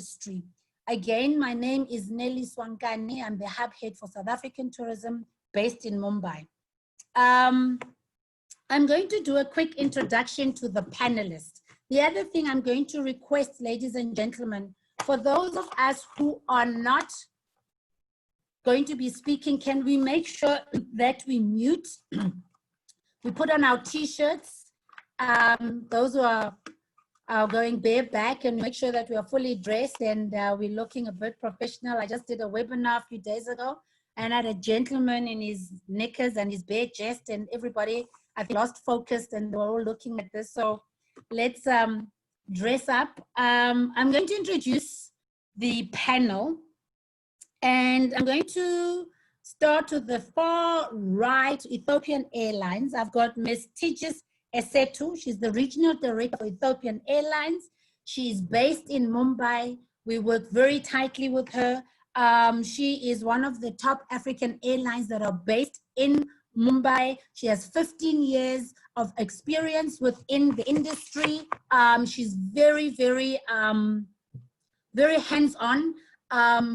industry. Again, my name is Neliswa Nkani. I'm the hub head for South African tourism based in Mumbai. I'm going to do a quick introduction to the panelists. The other thing I'm going to request, ladies and gentlemen, for those of us who are not going to be speaking, can we make sure that we mute? We put on our t-shirts, those who are going bareback, and make sure that we are fully dressed and we're looking a bit professional. I just did a webinar a few days ago and I had a gentleman in his knickers and his bare chest, and everybody, I've lost focus and we're all looking at this. So let's dress up. I'm going to introduce the panel, and I'm going to start with the far right, Ethiopian Airlines. I've got Ms. Tigis Esetu. She's the regional director for Ethiopian Airlines. She's based in Mumbai. We work very tightly with her. She is one of the top African airlines that are based in Mumbai. She has 15 years of experience within the industry. She's very, very hands-on.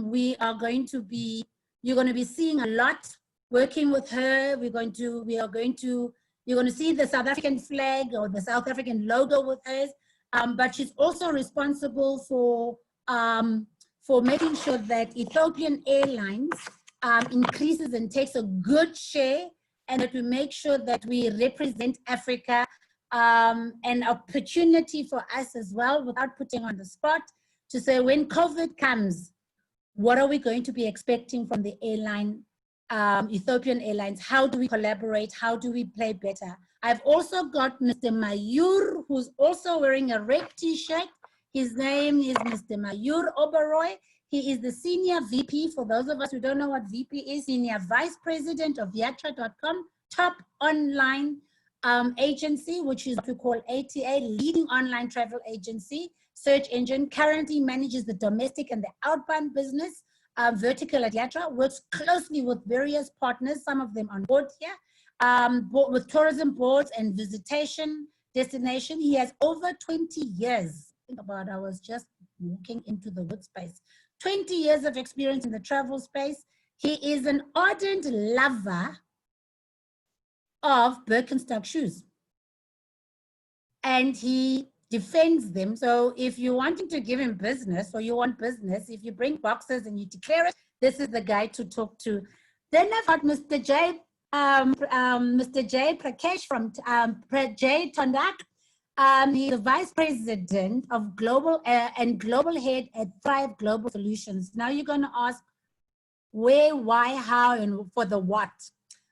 We are going to be, you're going to be seeing a lot working with her. You're going to see the South African flag or the South African logo with hers. But she's also responsible for making sure that Ethiopian Airlines increases and takes a good share, and that we make sure that we represent Africa, an opportunity for us as well, without putting on the spot, to say when COVID comes, what are we going to be expecting from the airline, Ethiopian Airlines? How do we collaborate? How do we play better? I've also got Mr. Mayur, who's also wearing a red t-shirt. His name is Mr. Mayur Oberoi. He is the Senior VP, for those of us who don't know what VP is, Senior Vice President of Yatra.com, top online agency, which is what we call ATA, leading online travel agency, search engine. Currently manages the domestic and the outbound business vertical at Yatra, works closely with various partners, some of them on board here, with tourism boards and visitation destination. He has over 20 years. Think about it, I was just walking into the wood space. 20 years of experience in the travel space. He is an ardent lover of Birkenstock shoes, and he defends them. So if you're wanting to give him business, or you want business, if you bring boxes and you declare it, this is the guy to talk to. Then I've got Mr. J Prakesh from J Tondak. He's the Vice President of Global and Global Head at Thrive Global Solutions. Now you're going to ask where, why, how, and for the what.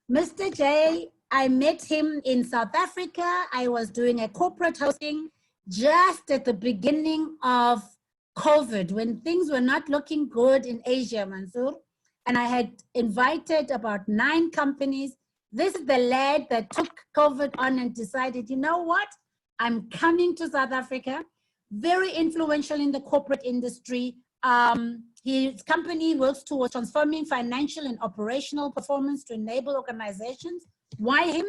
Mr. J, I met him in South Africa. I was doing a corporate hosting just at the beginning of COVID, when things were not looking good in Asia, Mansoor. And I had invited about 9 companies. This is the lad that took COVID on and decided, you know what? I'm coming to South Africa. Very influential in the corporate industry. His company works towards transforming financial and operational performance to enable organizations. Why him?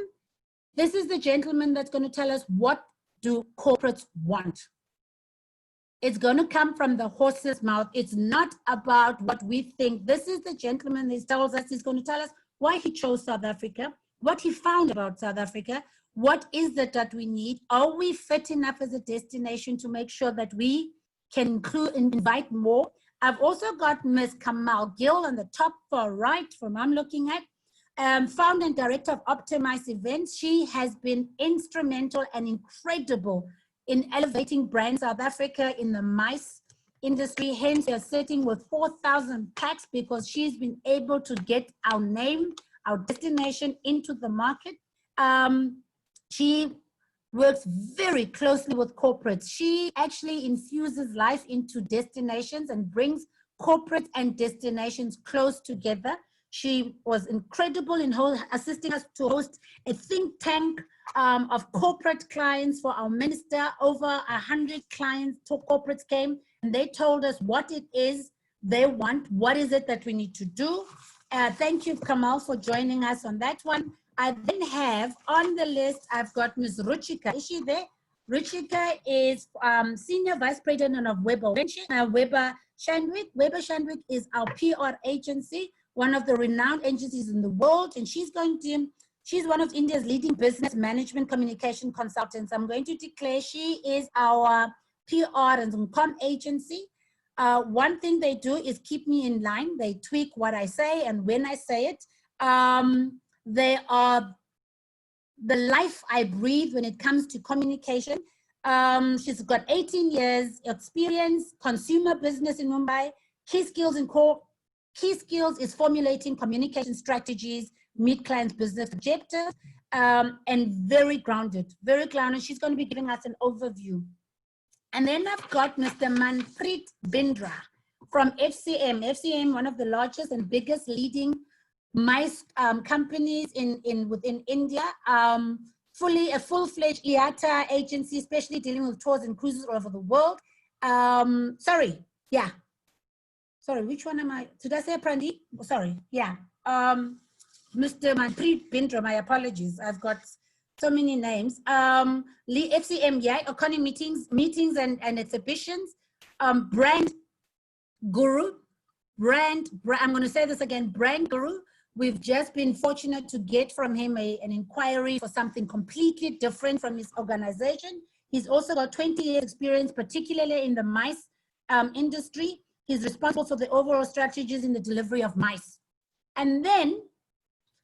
This is the gentleman that's going to tell us what do corporates want. It's going to come from the horse's mouth. It's not about what we think. This is the gentleman that tells us, he's going to tell us why he chose South Africa, what he found about South Africa, what is it that we need? Are we fit enough as a destination to make sure that we can include and invite more? I've also got Ms. Kamal Gill on the top far right from I'm looking at, founder and director of Optimize Events. She has been instrumental and incredible in elevating brand South Africa in the MICE industry. Hence, they're sitting with 4,000 packs because she's been able to get our name, our destination into the market. She works very closely with corporates. She actually infuses life into destinations and brings corporate and destinations close together. She was incredible in assisting us to host a think tank of corporate clients for our minister. Over 100 clients, corporates came, and they told us what it is they want, what is it that we need to do. Thank you, Kamal, for joining us on that one. I then have on the list, I've got Ms. Ruchika. Is she there? Ruchika is Senior Vice President of Weber Shandwick. Weber Shandwick is our PR agency, one of the renowned agencies in the world, and she's one of India's leading business management communication consultants. I'm going to declare she is our PR and comm agency. One thing they do is keep me in line. They tweak what I say, and when I say it, they are the life I breathe when it comes to communication. She's got 18 years experience, consumer business in Mumbai. Key skills is formulating communication strategies, meet clients' business objectives, and very grounded, very grounded. She's going to be giving us an overview. And then I've got Mr. Manpreet Bindra from FCM. FCM, one of the largest and biggest leading MICE companies within India. A full-fledged IATA agency, especially dealing with tours and cruises all over the world. Sorry, which one am I? Did I say Prandi? Sorry, yeah. Mr. Manpreet Bindra, my apologies. I've got so many names. FCM, yeah, Economy meetings and exhibitions. Brand guru, I'm going to say this again, brand guru. We've just been fortunate to get from him an inquiry for something completely different from his organization. He's also got 20 years experience, particularly in the MICE industry. He's responsible for the overall strategies in the delivery of MICE. And then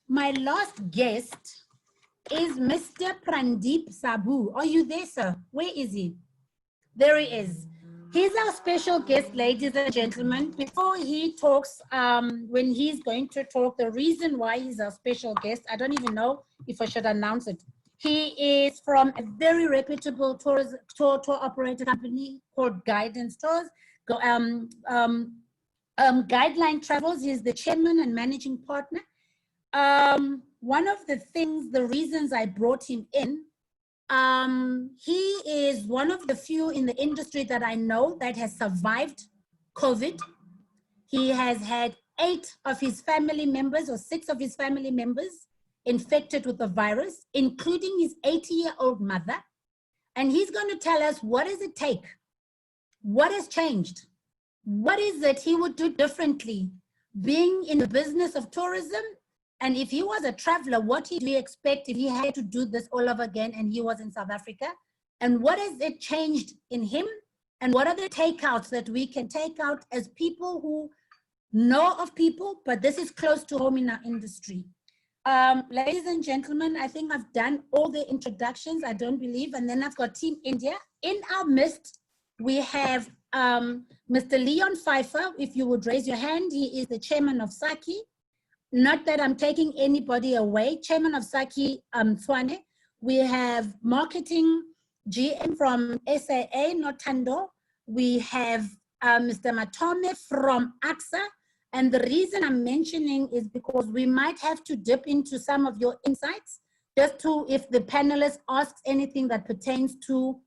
my last guest is Mr. Prandeep Sabu. Are you there, sir? Where is he? There he is. He's our special guest, ladies and gentlemen. Before he talks, when he's going to talk, the reason why he's our special guest, I don't even know if I should announce it. He is from a very reputable tour operator company called Guidance Tours. Guideline Travels. He's the chairman and managing partner. One of the reasons I brought him in, he is one of the few in the industry that I know that has survived COVID. He has had 8 of his family members or 6 of his family members infected with the virus, including his 80-year-old mother. And he's going to tell us, what does it take? What has changed? What is it he would do differently being in the business of tourism? And if he was a traveler, what do we expect if he had to do this all over again and he was in South Africa? And what has it changed in him? And what are the takeouts that we can take out as people who know of people, but this is close to home in our industry? Ladies and gentlemen, I think I've done all the introductions, I don't believe. And then I've got Team India. In our midst, we have Mr. Leon Pfeiffer. If you would raise your hand, he is the chairman of Saki. Not that I'm taking anybody away. Chairman of Saki Swane. We have marketing GM from SAA, Notando. We have Mr. Matome from AXA. And the reason I'm mentioning is because we might have to dip into some of your insights, just to, if the panelist asks anything that pertains to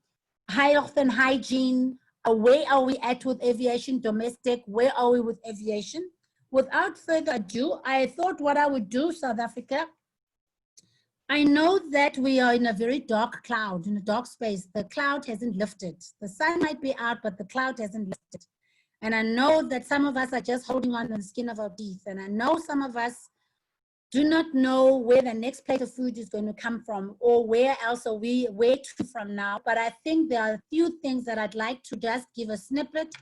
health and hygiene, where are we at with aviation domestic, where are we with aviation? Without further ado, I thought what I would do, South Africa, I know that we are in a very dark cloud, in a dark space. The cloud hasn't lifted. The sun might be out, but the cloud hasn't lifted. And I know that some of us are just holding on to the skin of our teeth. And I know some of us do not know where the next plate of food is going to come from, or where else are we, where to from now. But I think there are a few things that I'd like to just give a snippet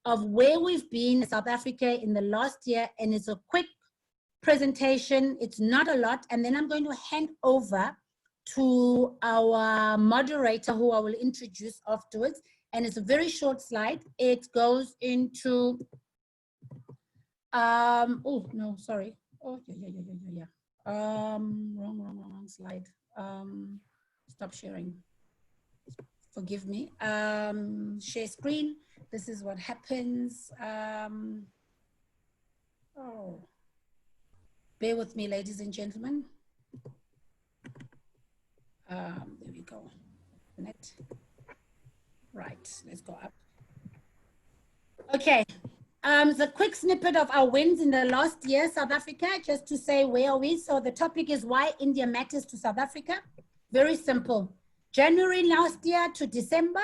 of where we've been in South Africa in the last year. And it's a quick presentation. It's not a lot. And then I'm going to hand over to our moderator, who I will introduce afterwards. And it's a very short slide. It goes into, oh, no, sorry. Oh, yeah. Wrong slide. Stop sharing. Forgive me. Share screen. This is what happens. Oh, bear with me, ladies and gentlemen. There we go. Net. Right, let's go up. Okay, it's a quick snippet of our wins in the last year, South Africa, just to say where are we. So the topic is why India matters to South Africa. Very simple. January last year to December,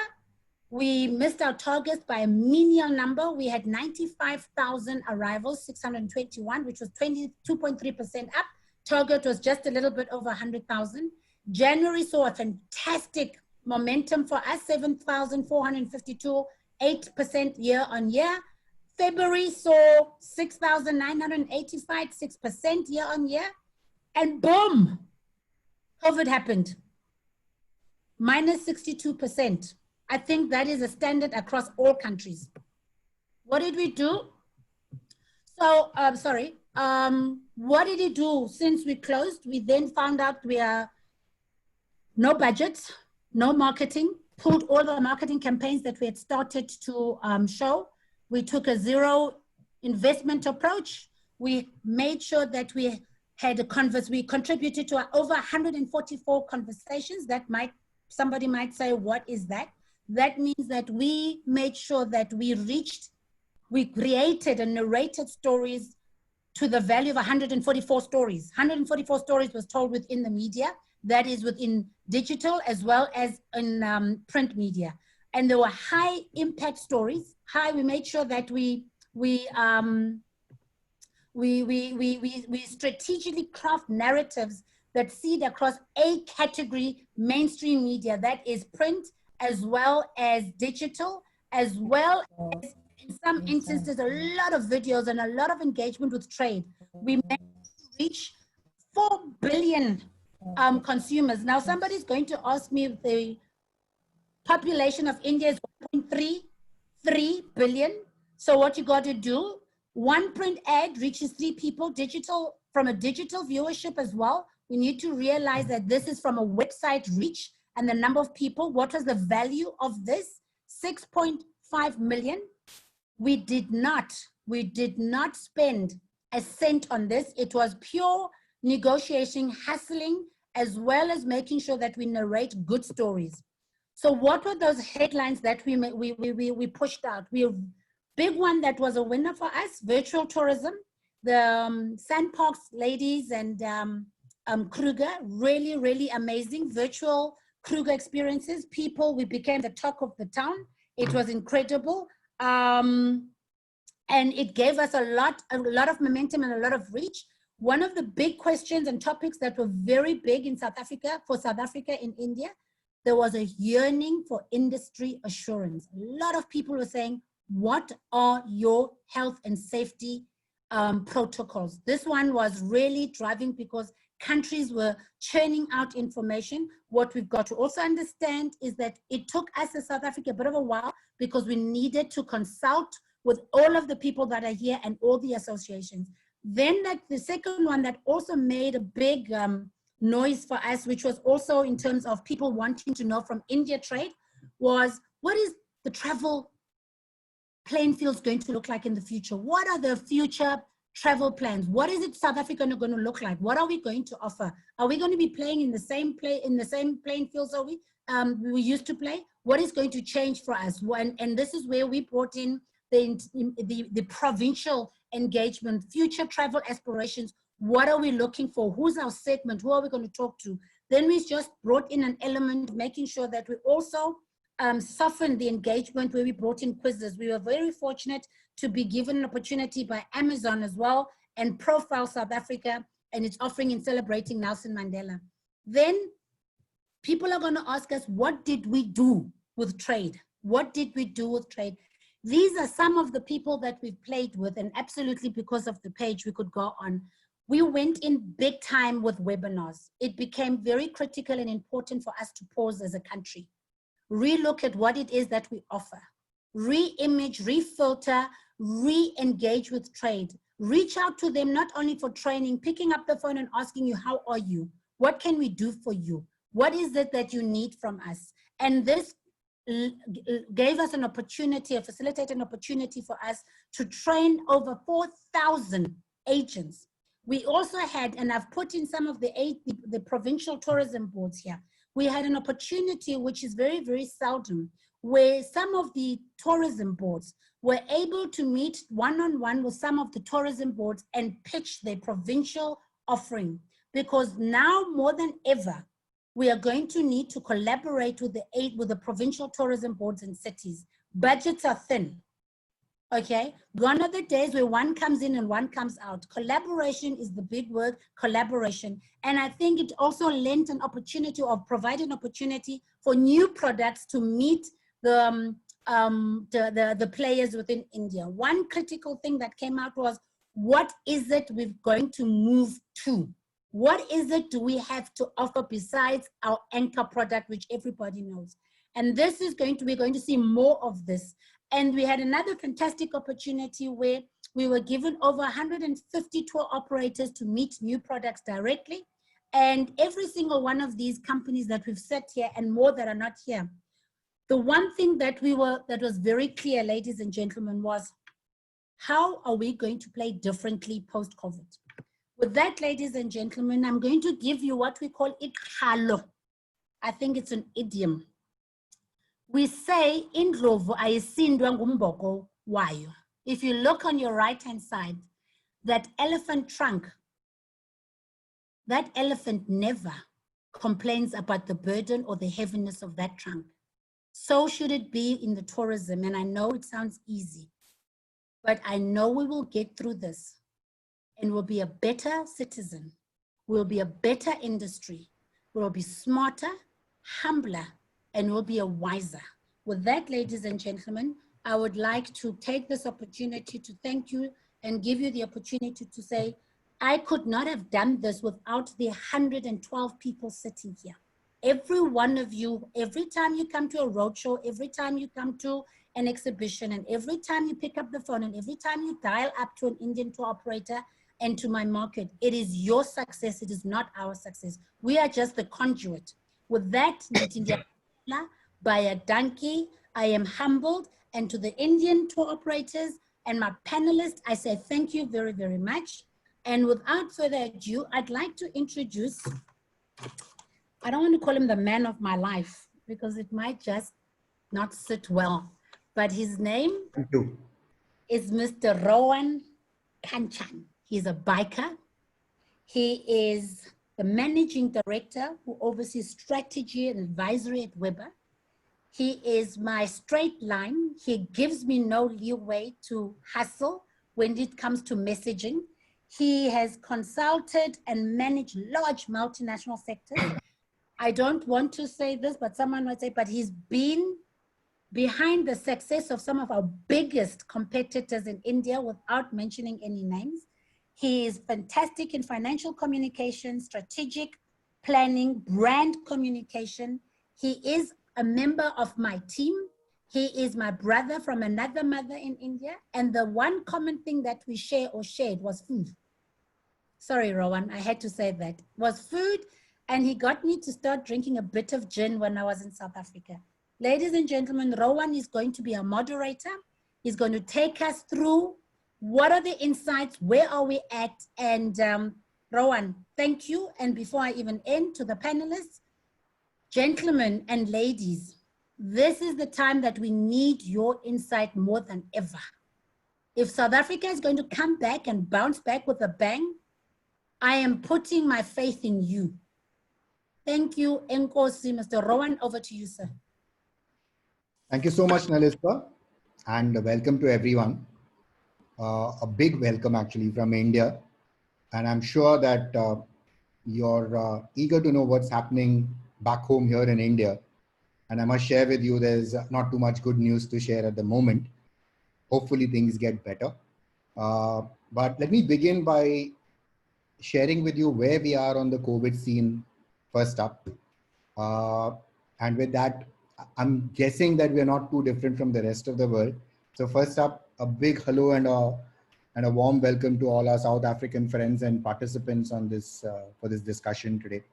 we missed our targets by a menial number. We had 95,000 arrivals, 621, which was 22.3% up. Target was just a little bit over 100,000. January saw a fantastic momentum for us, 7,452, 8% year on year. February saw 6,985, 6% year on year. And boom, COVID happened, minus 62%. I think that is a standard across all countries. What did we do? So, what did it do since we closed? We then found out we are no budgets, no marketing, pulled all the marketing campaigns that we had started to show. We took a zero investment approach. We made sure that we had we contributed to over 144 conversations. Somebody might say, what is that? That means that we made sure that we created and narrated stories to the value of 144 stories. 144 stories was told within the media, that is within digital as well as in print media. And there were high impact stories. We made sure that we strategically craft narratives that seed across a category mainstream media, that is print as well as digital, as well as in some instances, a lot of videos and a lot of engagement with trade. We managed to reach 4 billion consumers. Now, somebody's going to ask me if the population of India is 1.33 billion. So what you got to do, one print ad reaches 3 people, digital, from a digital viewership as well. We need to realize that this is from a website reach and the number of people. What was the value of this? 6.5 million. We did not spend a cent on this. It was pure negotiation, hustling, as well as making sure that we narrate good stories. So what were those headlines that we pushed out? Big one that was a winner for us, virtual tourism. The Sandparks ladies and Kruger, really, really amazing virtual Kruger experiences. We became the talk of the town. It was incredible. And it gave us a lot of momentum and a lot of reach. One of the big questions and topics that were very big in South Africa, in India, there was a yearning for industry assurance. A lot of people were saying, what are your health and safety protocols? This one was really driving because countries were churning out information. What we've got to also understand is that it took us as South Africa a bit of a while because we needed to consult with all of the people that are here and all the associations. Then the second one that also made a big noise for us, which was also in terms of people wanting to know from India trade, was what is the travel playing fields going to look like in the future? What are the future travel plans? What is it South Africa going to look like? What are we going to offer? Are we going to be playing in the same playing fields that we used to play? What is going to change for us? And this is where we brought in the provincial engagement, future travel aspirations. What are we looking for? Who's our segment? Who are we going to talk to? Then we just brought in an element, making sure that we also softened the engagement where we brought in quizzes. We were very fortunate to be given an opportunity by Amazon as well and Profile South Africa and its offering in celebrating Nelson Mandela. Then people are going to ask us, what did we do with trade? What did we do with trade? These are some of the people that we've played with, and absolutely because of the page we could go on. We went in big time with webinars. It became very critical and important for us to pause as a country, relook at what it is that we offer, re-image, refilter, re-engage with trade, reach out to them not only for training, picking up the phone and asking you, how are you? What can we do for you? What is it that you need from us? And this gave us an opportunity, facilitated an opportunity for us to train over 4,000 agents. We also had, and I've put in some of the provincial tourism boards here, we had an opportunity, which is very, very seldom, where some of the tourism boards were able to meet one-on-one with some of the tourism boards and pitch their provincial offering. Because now more than ever, we are going to need to collaborate with the provincial tourism boards in cities. Budgets are thin. Okay, gone are the days where one comes in and one comes out. Collaboration is the big word, collaboration. And I think it also lent an opportunity or provide an opportunity for new products to meet the players within India. One critical thing that came out was, what is it we're going to move to? What is it do we have to offer besides our anchor product, which everybody knows? And this is we're going to see more of this. And we had another fantastic opportunity where we were given over 150 tour operators to meet new products directly. And every single one of these companies that we've set here and more that are not here, the one thing that was very clear, ladies and gentlemen, was how are we going to play differently post-COVID? With that, ladies and gentlemen, I'm going to give you what we call ikhalo. I think it's an idiom. We say, indlovu ayisindwa ngumboko wayo. If you look on your right-hand side, that elephant trunk, that elephant never complains about the burden or the heaviness of that trunk. So should it be in the tourism. And I know it sounds easy, but I know we will get through this and we'll be a better citizen. We'll be a better industry. We'll be smarter, humbler, and we'll be a wiser. With that, ladies and gentlemen, I would like to take this opportunity to thank you and give you the opportunity to say, I could not have done this without the 112 people sitting here. Every one of you, every time you come to a roadshow, every time you come to an exhibition, and every time you pick up the phone, and every time you dial up to an Indian tour operator and to my market, it is your success, it is not our success. We are just the conduit. With that, by a donkey, I am humbled, and to the Indian tour operators and my panelists, I say thank you very, very much. And without further ado, I'd like to introduce, I don't want to call him the man of my life because it might just not sit well, but his name is Mr. Rowan Kanchan. He's a biker. He is the managing director who oversees strategy and advisory at Weber. He is my straight line. He gives me no leeway to hustle when it comes to messaging. He has consulted and managed large multinational sectors. I don't want to say this, but someone might say, but he's been behind the success of some of our biggest competitors in India without mentioning any names. He is fantastic in financial communication, strategic planning, brand communication. He is a member of my team. He is my brother from another mother in India. And the one common thing that we share or shared was food. Sorry, Rowan, I had to say that. Was food, and he got me to start drinking a bit of gin when I was in South Africa. Ladies and gentlemen, Rowan is going to be a moderator. He's going to take us through what are the insights, where are we at, and Rowan, thank you. And before I even end, to the panelists, gentlemen and ladies, this is the time that we need your insight more than ever. If South Africa is going to come back and bounce back with a bang, I am putting my faith in you. Thank you, Nkosi. Mr. Rowan, over to you, sir. Thank you so much, Neliswa, and welcome to everyone. A big welcome actually from India. And I'm sure that you're eager to know what's happening back home here in India. And I must share with you, there's not too much good news to share at the moment. Hopefully things get better. But let me begin by sharing with you where we are on the COVID scene first up. And with that, I'm guessing that we're not too different from the rest of the world. So first up, a big hello and a warm welcome to all our South African friends and participants on this for this discussion today.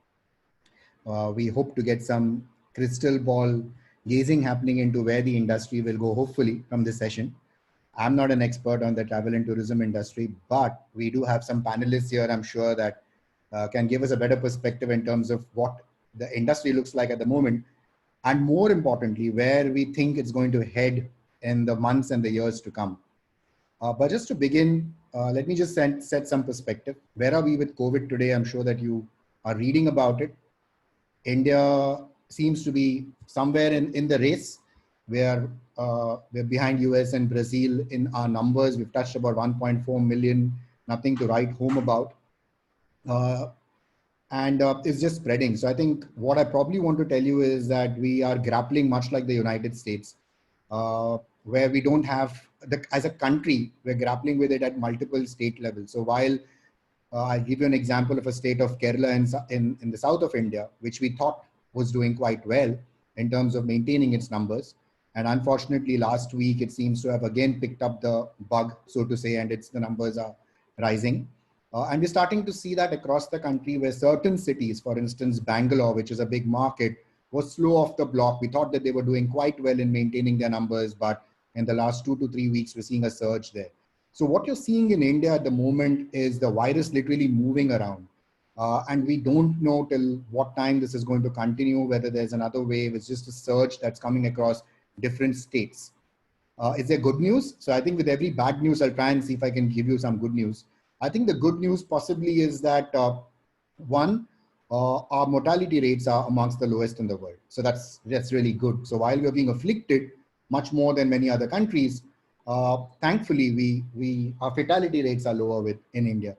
We hope to get some crystal ball gazing happening into where the industry will go, hopefully, from this session. I'm not an expert on the travel and tourism industry, but we do have some panelists here, I'm sure, that can give us a better perspective in terms of what the industry looks like at the moment, and more importantly, where we think it's going to head in the months and the years to come. But just to begin, let me just set some perspective. Where are we with COVID today? I'm sure that you are reading about it. India seems to be somewhere in the race where we're behind US and Brazil in our numbers. We've touched about 1.4 million, nothing to write home about. And it's just spreading. So I think what I probably want to tell you is that we are grappling much like the United States, where we don't have, as a country, we're grappling with it at multiple state levels. So while I'll give you an example of a state of Kerala in the south of India, which we thought was doing quite well in terms of maintaining its numbers. And unfortunately, last week, it seems to have again picked up the bug, so to say, and the numbers are rising. And we're starting to see that across the country where certain cities, for instance, Bangalore, which is a big market, was slow off the block. We thought that they were doing quite well in maintaining their numbers, but in the last 2 to 3 weeks, we're seeing a surge there. So what you're seeing in India at the moment is the virus literally moving around. And we don't know till what time this is going to continue, whether there's another wave. It's just a surge that's coming across different states. Is there good news? So I think with every bad news, I'll try and see if I can give you some good news. I think the good news possibly is that one, our mortality rates are amongst the lowest in the world. So that's really good. So while we're being afflicted much more than many other countries, thankfully our fatality rates are lower in India.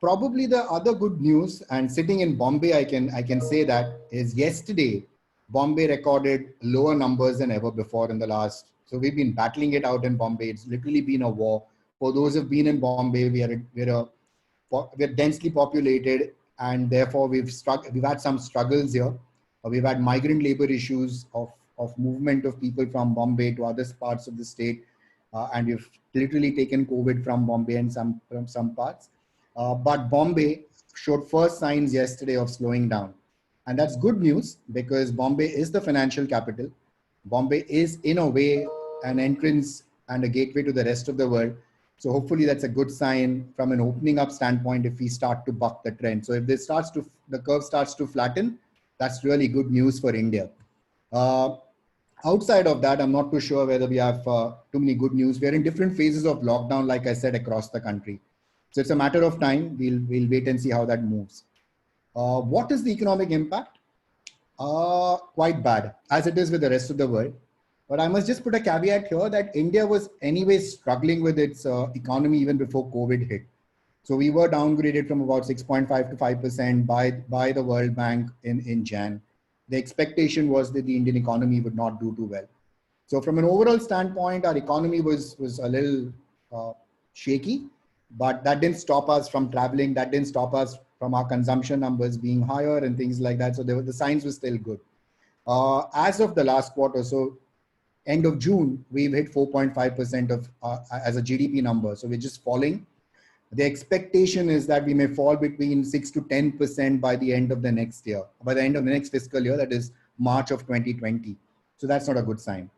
Probably the other good news, and sitting in Bombay, I can say that is yesterday, Bombay recorded lower numbers than ever before in the last. So we've been battling it out in Bombay. It's literally been a war. For those who've been in Bombay, we're densely populated, and therefore we've had some struggles here. We've had migrant labor issues of movement of people from Bombay to other parts of the state, and we've literally taken COVID from Bombay and from some parts. But Bombay showed first signs yesterday of slowing down. And that's good news because Bombay is the financial capital. Bombay is, in a way, an entrance and a gateway to the rest of the world. So hopefully that's a good sign from an opening up standpoint if we start to buck the trend. So if the curve starts to flatten, that's really good news for India. Outside of that, I'm not too sure whether we have too many good news. We're in different phases of lockdown, like I said, across the country. So it's a matter of time. We'll wait and see how that moves. What is the economic impact? Quite bad, as it is with the rest of the world. But I must just put a caveat here that India was anyway struggling with its economy even before COVID hit. So we were downgraded from about 6.5 to 5% by the World Bank in Jan. The expectation was that the Indian economy would not do too well. So from an overall standpoint, our economy was a little shaky, but that didn't stop us from traveling. That didn't stop us from our consumption numbers being higher and things like that. So the signs were still good. As of the last quarter, so end of June, we've hit 4.5% of as a GDP number. So we're just falling. The expectation is that we may fall between 6 to 10% by the end of the next year, by the end of the next fiscal year, that is March of 2020. So that's not a good sign.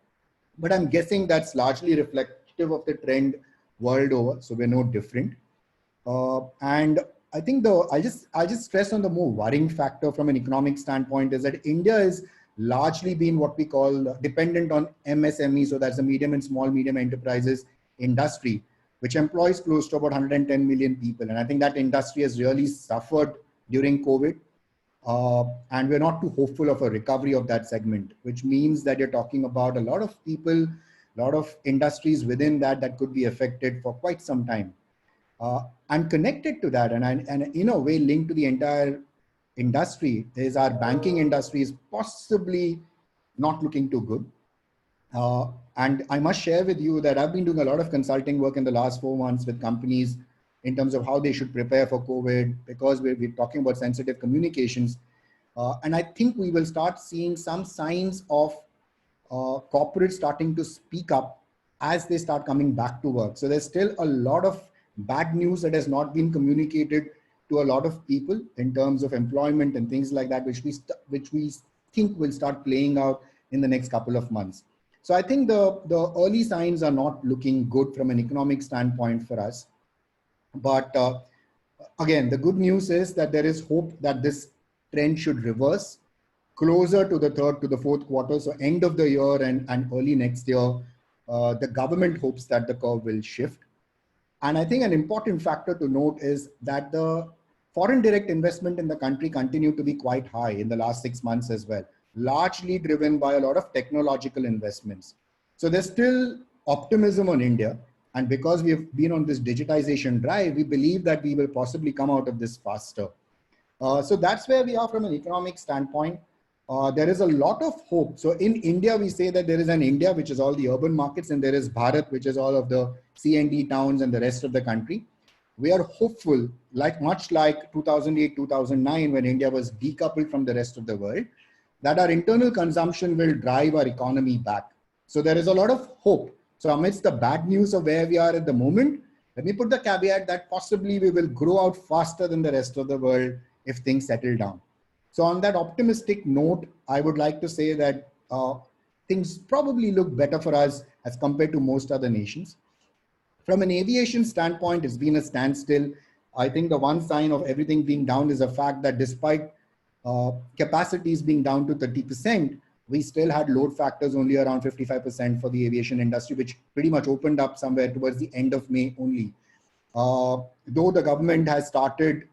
But I'm guessing that's largely reflective of the trend world over. So we're no different. And I think I'll just stress on the more worrying factor from an economic standpoint is that India is largely been what we call dependent on MSME. So that's the medium and small medium enterprises industry, which employs close to about 110 million people. And I think that industry has really suffered during COVID. And we're not too hopeful of a recovery of that segment, which means that you're talking about a lot of people, a lot of industries within that could be affected for quite some time. And connected to that, and in a way linked to the entire industry, is our banking industry is possibly not looking too good. And I must share with you that I've been doing a lot of consulting work in the last 4 months with companies in terms of how they should prepare for COVID, because we're talking about sensitive communications. And I think we will start seeing some signs of corporates starting to speak up as they start coming back to work. So there's still a lot of bad news that has not been communicated to a lot of people in terms of employment and things like that, which we think will start playing out in the next couple of months. So I think the early signs are not looking good from an economic standpoint for us. But again, the good news is that there is hope that this trend should reverse closer to the third to the fourth quarter. So end of the year and early next year, the government hopes that the curve will shift. And I think an important factor to note is that the foreign direct investment in the country continued to be quite high in the last 6 months as well, largely driven by a lot of technological investments. So there's still optimism on India. And because we have been on this digitization drive, we believe that we will possibly come out of this faster. So that's where we are from an economic standpoint. There is a lot of hope. So in India, we say that there is an India, which is all the urban markets, and there is Bharat, which is all of the C&D towns and the rest of the country. We are hopeful, much like 2008, 2009, when India was decoupled from the rest of the world, that our internal consumption will drive our economy back. So there is a lot of hope. So amidst the bad news of where we are at the moment, let me put the caveat that possibly we will grow out faster than the rest of the world if things settle down. So on that optimistic note, I would like to say that things probably look better for us as compared to most other nations. From an aviation standpoint, it's been a standstill. I think the one sign of everything being down is the fact that despite capacities being down to 30%, we still had load factors only around 55% for the aviation industry, which pretty much opened up somewhere towards the end of May only. Though the government has started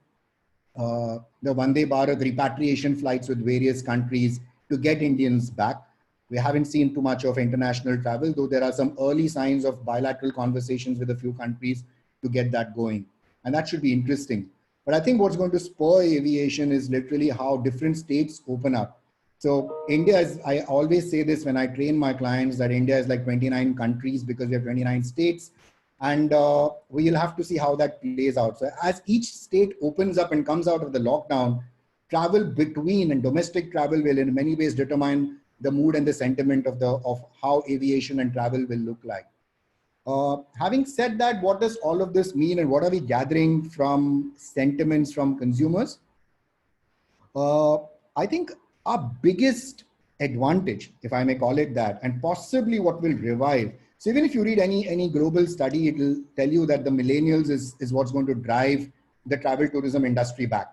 the Vande Bharat repatriation flights with various countries to get Indians back, we haven't seen too much of international travel, though there are some early signs of bilateral conversations with a few countries to get that going. And that should be interesting. But I think what's going to spur aviation is literally how different states open up. So India is, I always say this when I train my clients, that India is like 29 countries because we have 29 states. And we'll have to see how that plays out. So as each state opens up and comes out of the lockdown, travel between and domestic travel will in many ways determine the mood and the sentiment of how aviation and travel will look like. Having said that, what does all of this mean and what are we gathering from sentiments from consumers? I think our biggest advantage, if I may call it that, and possibly what will revive. So even if you read any global study, it will tell you that the millennials is what's going to drive the travel tourism industry back.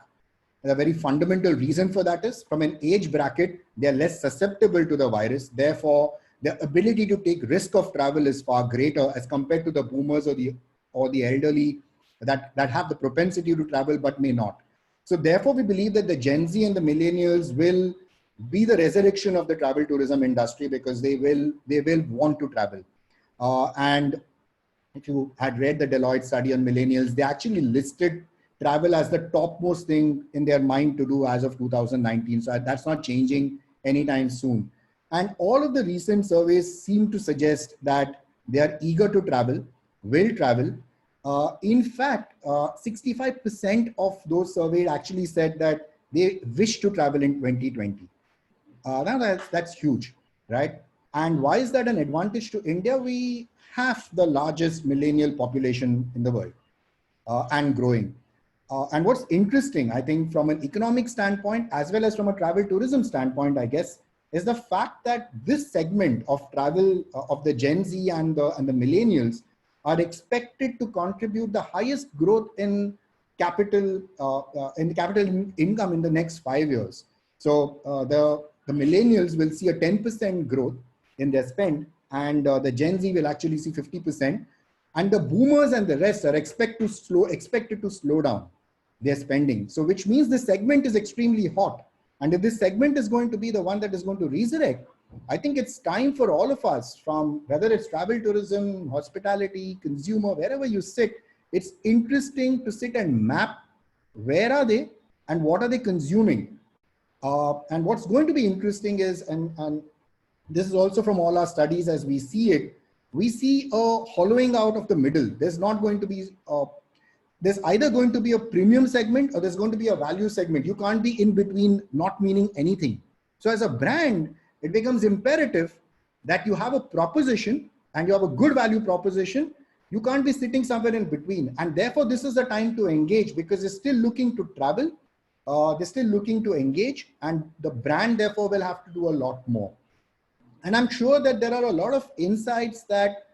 And a very fundamental reason for that is from an age bracket, they're less susceptible to the virus. Therefore, their ability to take risk of travel is far greater as compared to the boomers or the elderly that have the propensity to travel but may not. So therefore, we believe that the Gen Z and the millennials will be the resurrection of the travel tourism industry because they will want to travel. And if you had read the Deloitte study on millennials, they actually listed travel as the topmost thing in their mind to do as of 2019. So that's not changing anytime soon. And all of the recent surveys seem to suggest that they are eager to travel, will travel. In fact, 65% of those surveyed actually said that they wish to travel in 2020. Now that's huge, right? And why is that an advantage to India? We have the largest millennial population in the world and growing. And what's interesting, I think, from an economic standpoint, as well as from a travel tourism standpoint, I guess, is the fact that this segment of travel of the Gen Z and the millennials are expected to contribute the highest growth in capital income in the next 5 years. So the millennials will see a 10% growth in their spend, and the Gen Z will actually see 50%. And the boomers and the rest are expected to slow down their spending. So which means this segment is extremely hot. And if this segment is going to be the one that is going to resurrect, I think it's time for all of us, from whether it's travel tourism, hospitality, consumer, wherever you sit, it's interesting to sit and map where are they and what are they consuming. And what's going to be interesting is, and this is also from all our studies as we see it, we see a hollowing out of the middle. There's not going to be, there's either going to be a premium segment or there's going to be a value segment. You can't be in between, not meaning anything. So as a brand, it becomes imperative that you have a proposition and you have a good value proposition. You can't be sitting somewhere in between. And therefore, this is the time to engage because they're still looking to travel. They're still looking to engage, and the brand therefore will have to do a lot more. And I'm sure that there are a lot of insights that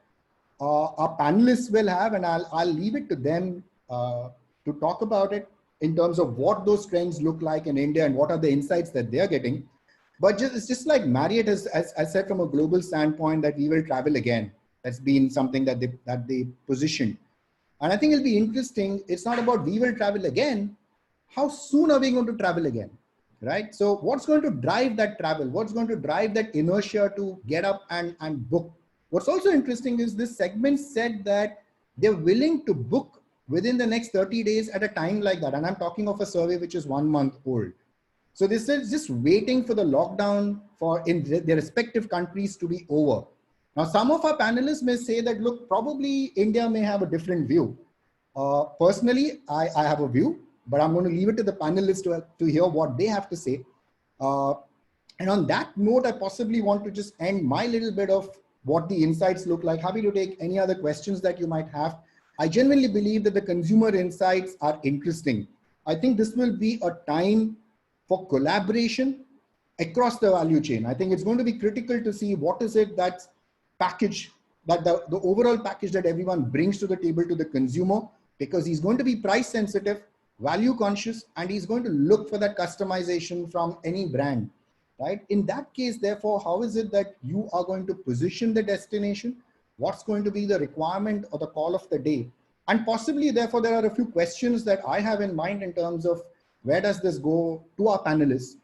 our panelists will have, and I'll leave it to them to talk about it in terms of what those trends look like in India and what are the insights that they're getting. But it's just like Marriott has said from a global standpoint that we will travel again. That's been something that they positioned. And I think it'll be interesting. It's not about we will travel again. how soon are we going to travel again, right? So what's going to drive that travel? What's going to drive that inertia to get up and book? What's also interesting is this segment said that they're willing to book within the next 30 days at a time like that. And I'm talking of a survey which is 1 month old. So this is just waiting for the lockdown for in their respective countries to be over. Now, some of our panelists may say that, look, probably India may have a different view. Personally, I have a view, but I'm going to leave it to the panelists to hear what they have to say. And on that note, I possibly want to just end my little bit of what the insights look like. Happy to take any other questions that you might have. I genuinely believe that the consumer insights are interesting. I think this will be a time for collaboration across the value chain. I think it's going to be critical to see what is it that's package, that the overall package that everyone brings to the table to the consumer, because he's going to be price sensitive, value conscious, and he's going to look for that customization from any brand, right? In that case, therefore, how is it that you are going to position the destination? What's going to be the requirement or the call of the day? And possibly, therefore, there are a few questions that I have in mind in terms of where does this go to our panelists?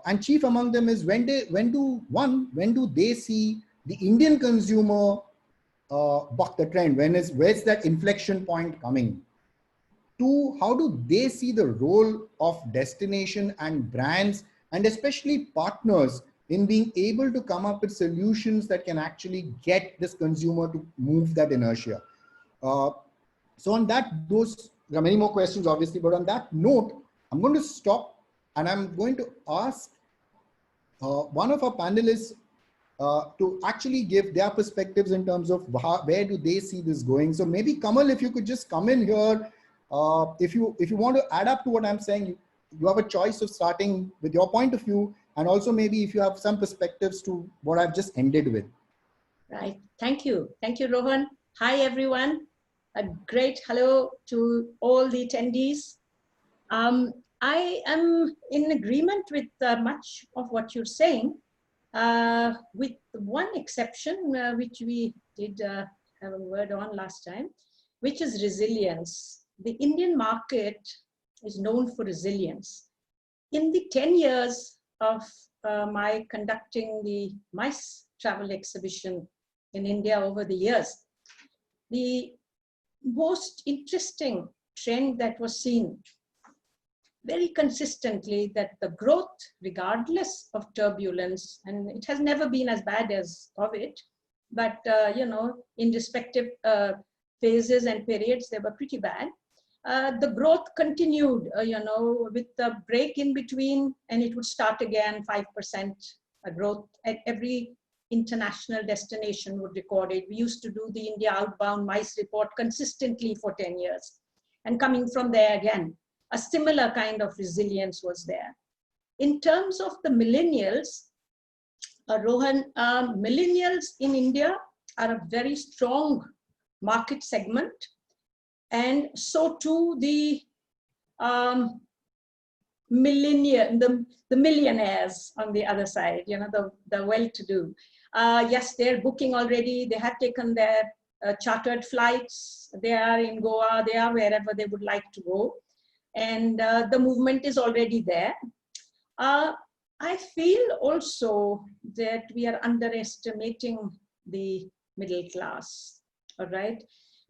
And chief among them is when do they see the Indian consumer buck the trend? Where's that inflection point coming? Two, how do they see the role of destination and brands, and especially partners, in being able to come up with solutions that can actually get this consumer to move that inertia? So on that, there are many more questions, obviously, but on that note, I'm going to stop and I'm going to ask one of our panelists to actually give their perspectives in terms of where do they see this going. So maybe Kamal, if you could just come in here, if you want to add up to what I'm saying, you have a choice of starting with your point of view, and also maybe if you have some perspectives to what I've just ended with. Right. Thank you, Rohan. Hi, everyone. A great hello to all the attendees. I am in agreement with much of what you're saying, with one exception, which we did have a word on last time, which is resilience. The Indian market is known for resilience. In the 10 years of my conducting the MICE travel exhibition in India over the years, the most interesting trend that was seen very consistently, that the growth, regardless of turbulence, and it has never been as bad as COVID, but in respective phases and periods, they were pretty bad. The growth continued, with the break in between, and it would start again, 5% growth at every international destination would record it. We used to do the India outbound MICE report consistently for 10 years. And coming from there again, a similar kind of resilience was there. In terms of the millennials, Rohan, millennials in India are a very strong market segment. And so too the millionaires on the other side, the well-to-do. Yes, they're booking already. They have taken their chartered flights. They are in Goa. They are wherever they would like to go. And the movement is already there. I feel also that we are underestimating the middle class, all right?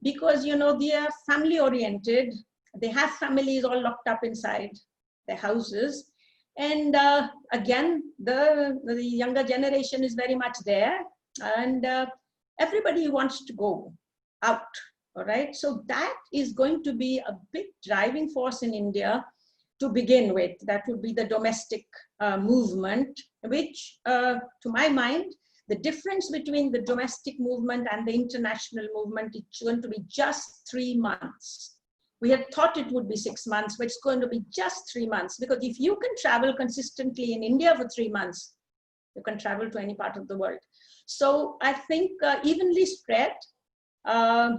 Because, they are family oriented. They have families all locked up inside their houses. And again, the younger generation is very much there. And everybody wants to go out, all right? So that is going to be a big driving force in India to begin with. That would be the domestic movement, which to my mind, the difference between the domestic movement and the international movement is going to be just 3 months. We had thought it would be 6 months, but it's going to be just 3 months, because if you can travel consistently in India for 3 months, you can travel to any part of the world. So I think evenly spread. I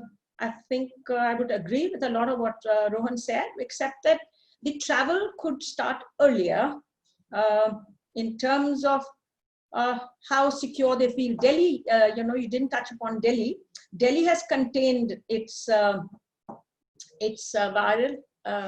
think I would agree with a lot of what Rohan said, except that the travel could start earlier in terms of how secure they feel. Delhi, you didn't touch upon Delhi. Delhi has contained its viral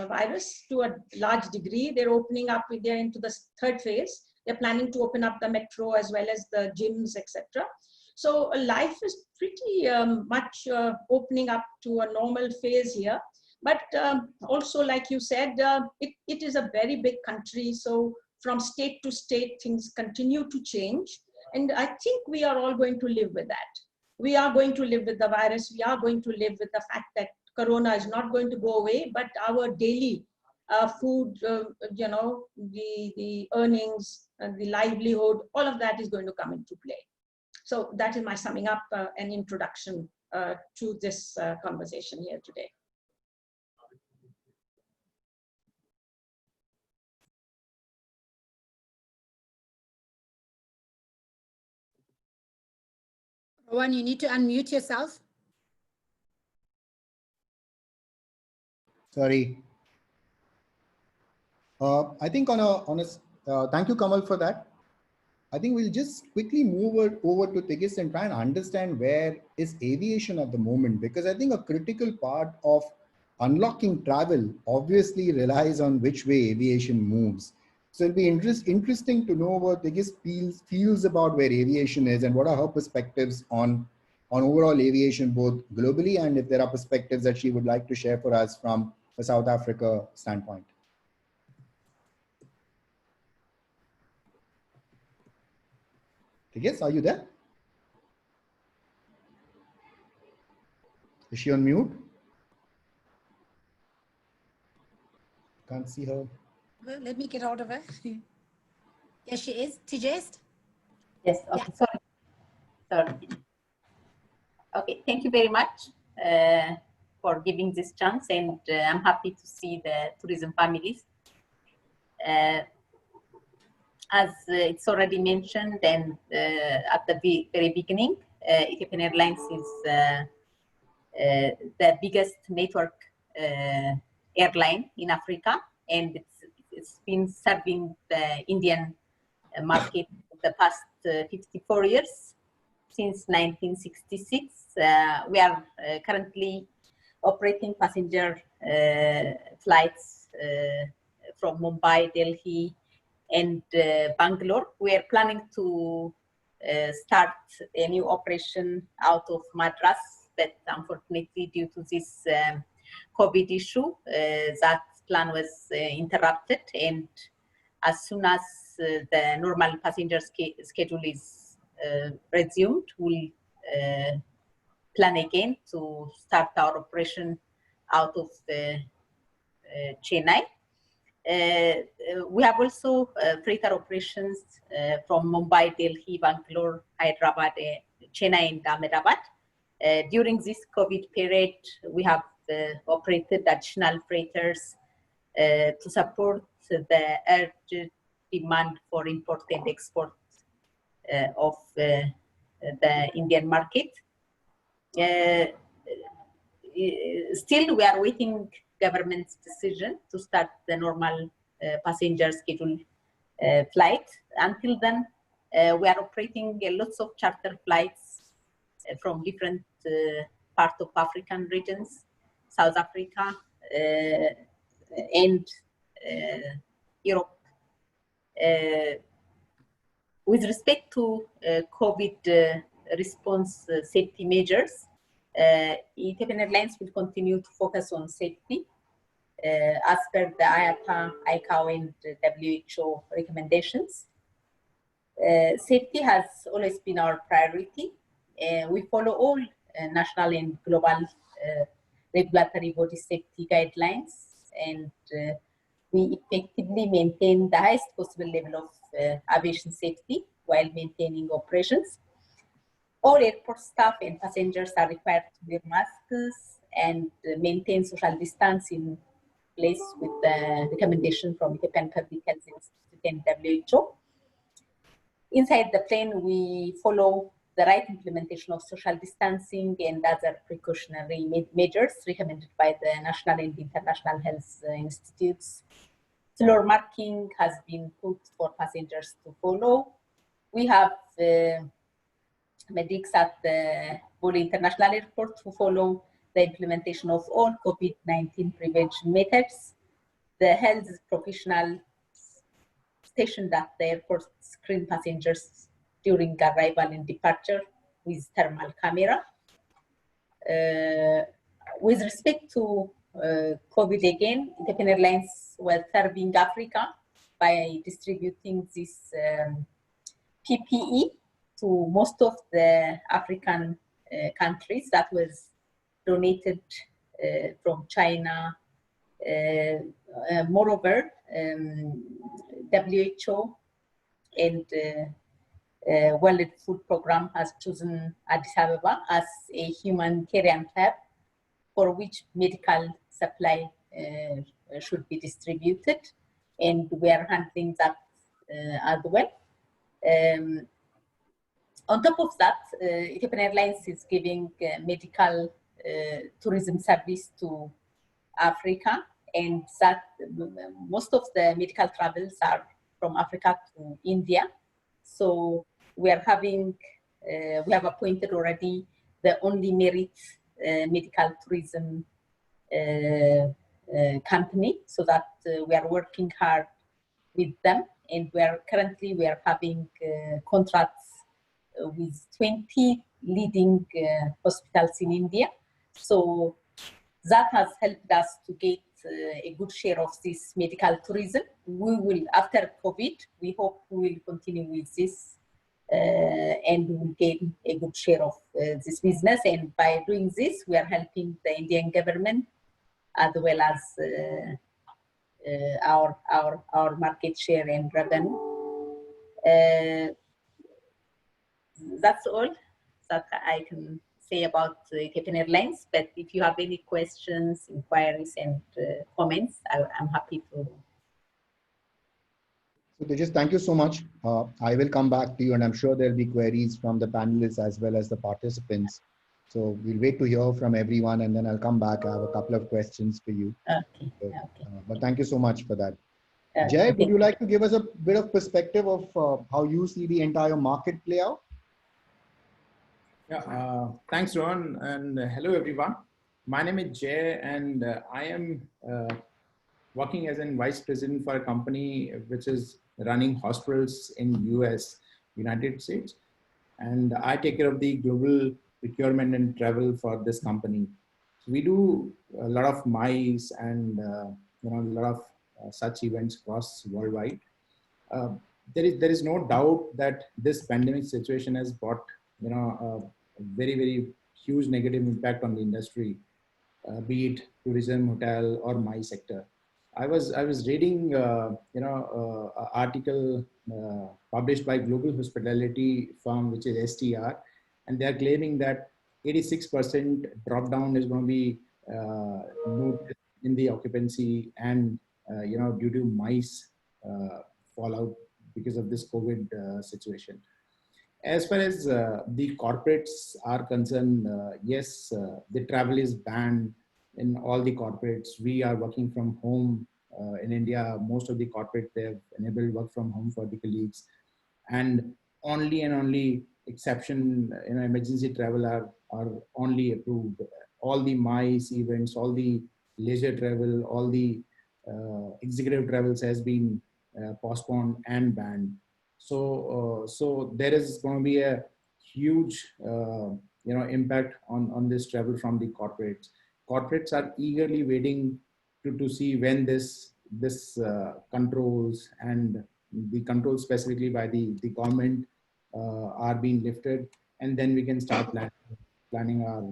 virus to a large degree. They're opening up, they're into the third phase. They're planning to open up the metro as well as the gyms, etc. So life is pretty much opening up to a normal phase here. But also, like you said, it is a very big country. So from state to state, things continue to change. And I think we are all going to live with that. We are going to live with the virus. We are going to live with the fact that Corona is not going to go away, but our daily food, you know, the earnings, the livelihood, all of that is going to come into play. So that is my summing up and introduction to this conversation here today. Rowan, you need to unmute yourself. Sorry. I think thank you, Kamal, for that. I think we'll just quickly move over to Tigis and try and understand where is aviation at the moment, because I think a critical part of unlocking travel obviously relies on which way aviation moves. So it'll be interesting to know what Tigis feels about where aviation is and what are her perspectives on overall aviation, both globally, and if there are perspectives that she would like to share for us from a South Africa standpoint. Yes, are you there? Is she on mute? Can't see her. Well, let me get hold of her. Yes, she is. Tigist? Yes, okay, yeah. Sorry. Okay, thank you very much for giving this chance, and I'm happy to see the tourism families. As it's already mentioned, and at the very beginning, Ethiopian Airlines is the biggest network airline in Africa, and it's been serving the Indian market the past 54 years, since 1966. We are currently operating passenger flights from Mumbai, Delhi, and Bangalore. We are planning to start a new operation out of Madras, but unfortunately due to this COVID issue, that plan was interrupted, and as soon as the normal passenger schedule is resumed, we'll plan again to start our operation out of Chennai. We have also freighter operations from Mumbai, Delhi, Bangalore, Hyderabad, Chennai, and Ahmedabad. During this COVID period, we have operated additional freighters to support the urgent demand for import and export of the Indian market. Still, we are waiting government's decision to start the normal passenger schedule flight. Until then, we are operating lots of charter flights from different parts of African regions, South Africa, and Europe. With respect to COVID response safety measures, Ethiopian Airlines will continue to focus on safety as per the IATA, ICAO, and WHO recommendations. Safety has always been our priority. We follow all national and global regulatory body safety guidelines, and we effectively maintain the highest possible level of aviation safety while maintaining operations. All airport staff and passengers are required to wear masks and maintain social distance in place with the recommendation from Ethiopian Public Health Institute and WHO. Inside the plane, we follow the right implementation of social distancing and other precautionary measures recommended by the national and international health institutes. Floor marking has been put for passengers to follow. We have medics at the Bole International Airport who follow the implementation of all COVID-19 prevention methods. The health professionals stationed at the airport screen passengers during arrival and departure with thermal camera. With respect to COVID again, Ethiopian Airlines was serving Africa by distributing this PPE to most of the African countries that was donated from China. Moreover, WHO and World Food Program has chosen Addis Ababa as a humanitarian hub for which medical supply should be distributed, and we are handling that as well. On top of that, Ethiopian Airlines is giving medical tourism service to Africa, and that most of the medical travels are from Africa to India. So we are having, we have appointed already the only merit medical tourism company, so that we are working hard with them, and we are having contracts with 20 leading hospitals in India. So that has helped us to get a good share of this medical tourism. We will, after COVID, we hope we will continue with this and we will gain a good share of this business. And by doing this, we are helping the Indian government as well as our market share and revenue. That's all that I can say about Ethiopian Airlines, but if you have any questions, inquiries, and comments, I'm happy to. So Tejas, thank you so much. I will come back to you, and I'm sure there'll be queries from the panelists as well as the participants. So we'll wait to hear from everyone, and then I'll come back. I have a couple of questions for you. Okay. So, Okay. But thank you so much for that. Jay, would you like to give us a bit of perspective of how you see the entire market play out? Yeah, thanks, Rohan, and hello, everyone. My name is Jay, and I am working as a vice president for a company which is running hospitals in US, United States, and I take care of the global procurement and travel for this company. So we do a lot of MICE and a lot of such events across worldwide. There is no doubt that this pandemic situation has brought a very, very huge negative impact on the industry, be it tourism, hotel, or my sector. I was reading article published by global hospitality firm, which is STR, and they are claiming that 86% drop down is going to be noticed in the occupancy and due to MICE fallout because of this COVID situation. As far as the corporates are concerned, yes, the travel is banned in all the corporates. We are working from home in India. Most of the corporate, they have enabled work from home for the colleagues, and only exception emergency travel are only approved. All the MICE events, all the leisure travel, all the executive travels has been postponed and banned. So there is going to be a huge impact on this travel from the corporates. Corporates are eagerly waiting to see when this controls and the controls specifically by the government are being lifted, and then we can start planning our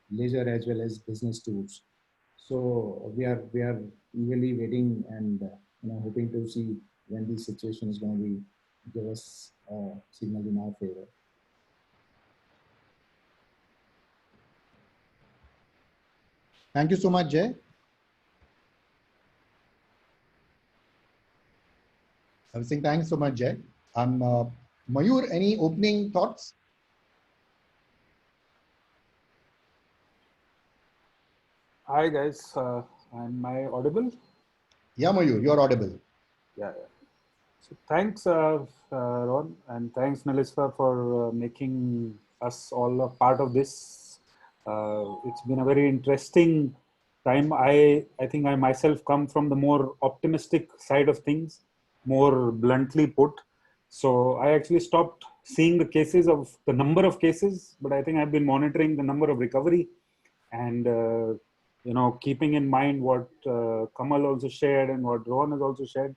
leisure as well as business tours. So we are eagerly waiting and hoping to see when the situation is going to be give us a signal in our favor. Thank you so much, Jay. I was saying thanks so much, Jay. Mayur, any opening thoughts? Hi guys, am I audible? Yeah, Mayur, you're audible. Yeah. So thanks, Ron, and thanks, Neliswa, for making us all a part of this It's been a very interesting time. I think I myself come from the more optimistic side of things, more bluntly put. So I actually stopped seeing the number of cases, but I think I've been monitoring the number of recovery, and keeping in mind what Kamal also shared and what Rohan has also shared.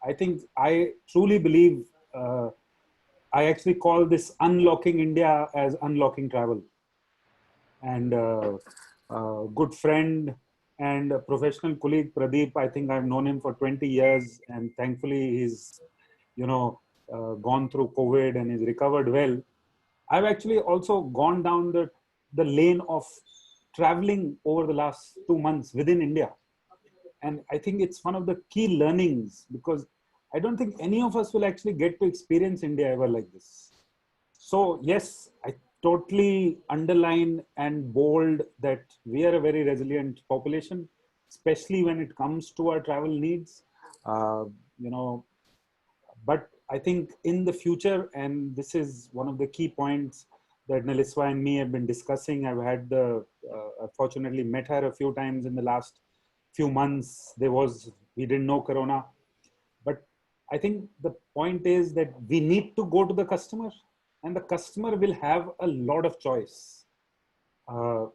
I think I truly believe, I actually call this unlocking India as unlocking travel. And good friend and a professional colleague, Pradeep, I think I've known him for 20 years, and thankfully he's, gone through COVID and he's recovered well. I've actually also gone down the lane of traveling over the last 2 months within India. And I think it's one of the key learnings, because I don't think any of us will actually get to experience India ever like this. So yes, I totally underline and bold that we are a very resilient population, especially when it comes to our travel needs. Uh, you know, but I think in the future, and this is one of the key points that Neliswa and me have been discussing. I've had fortunately met her a few times in the last few months. We didn't know Corona, but I think the point is that we need to go to the customer, and the customer will have a lot of choice. Uh,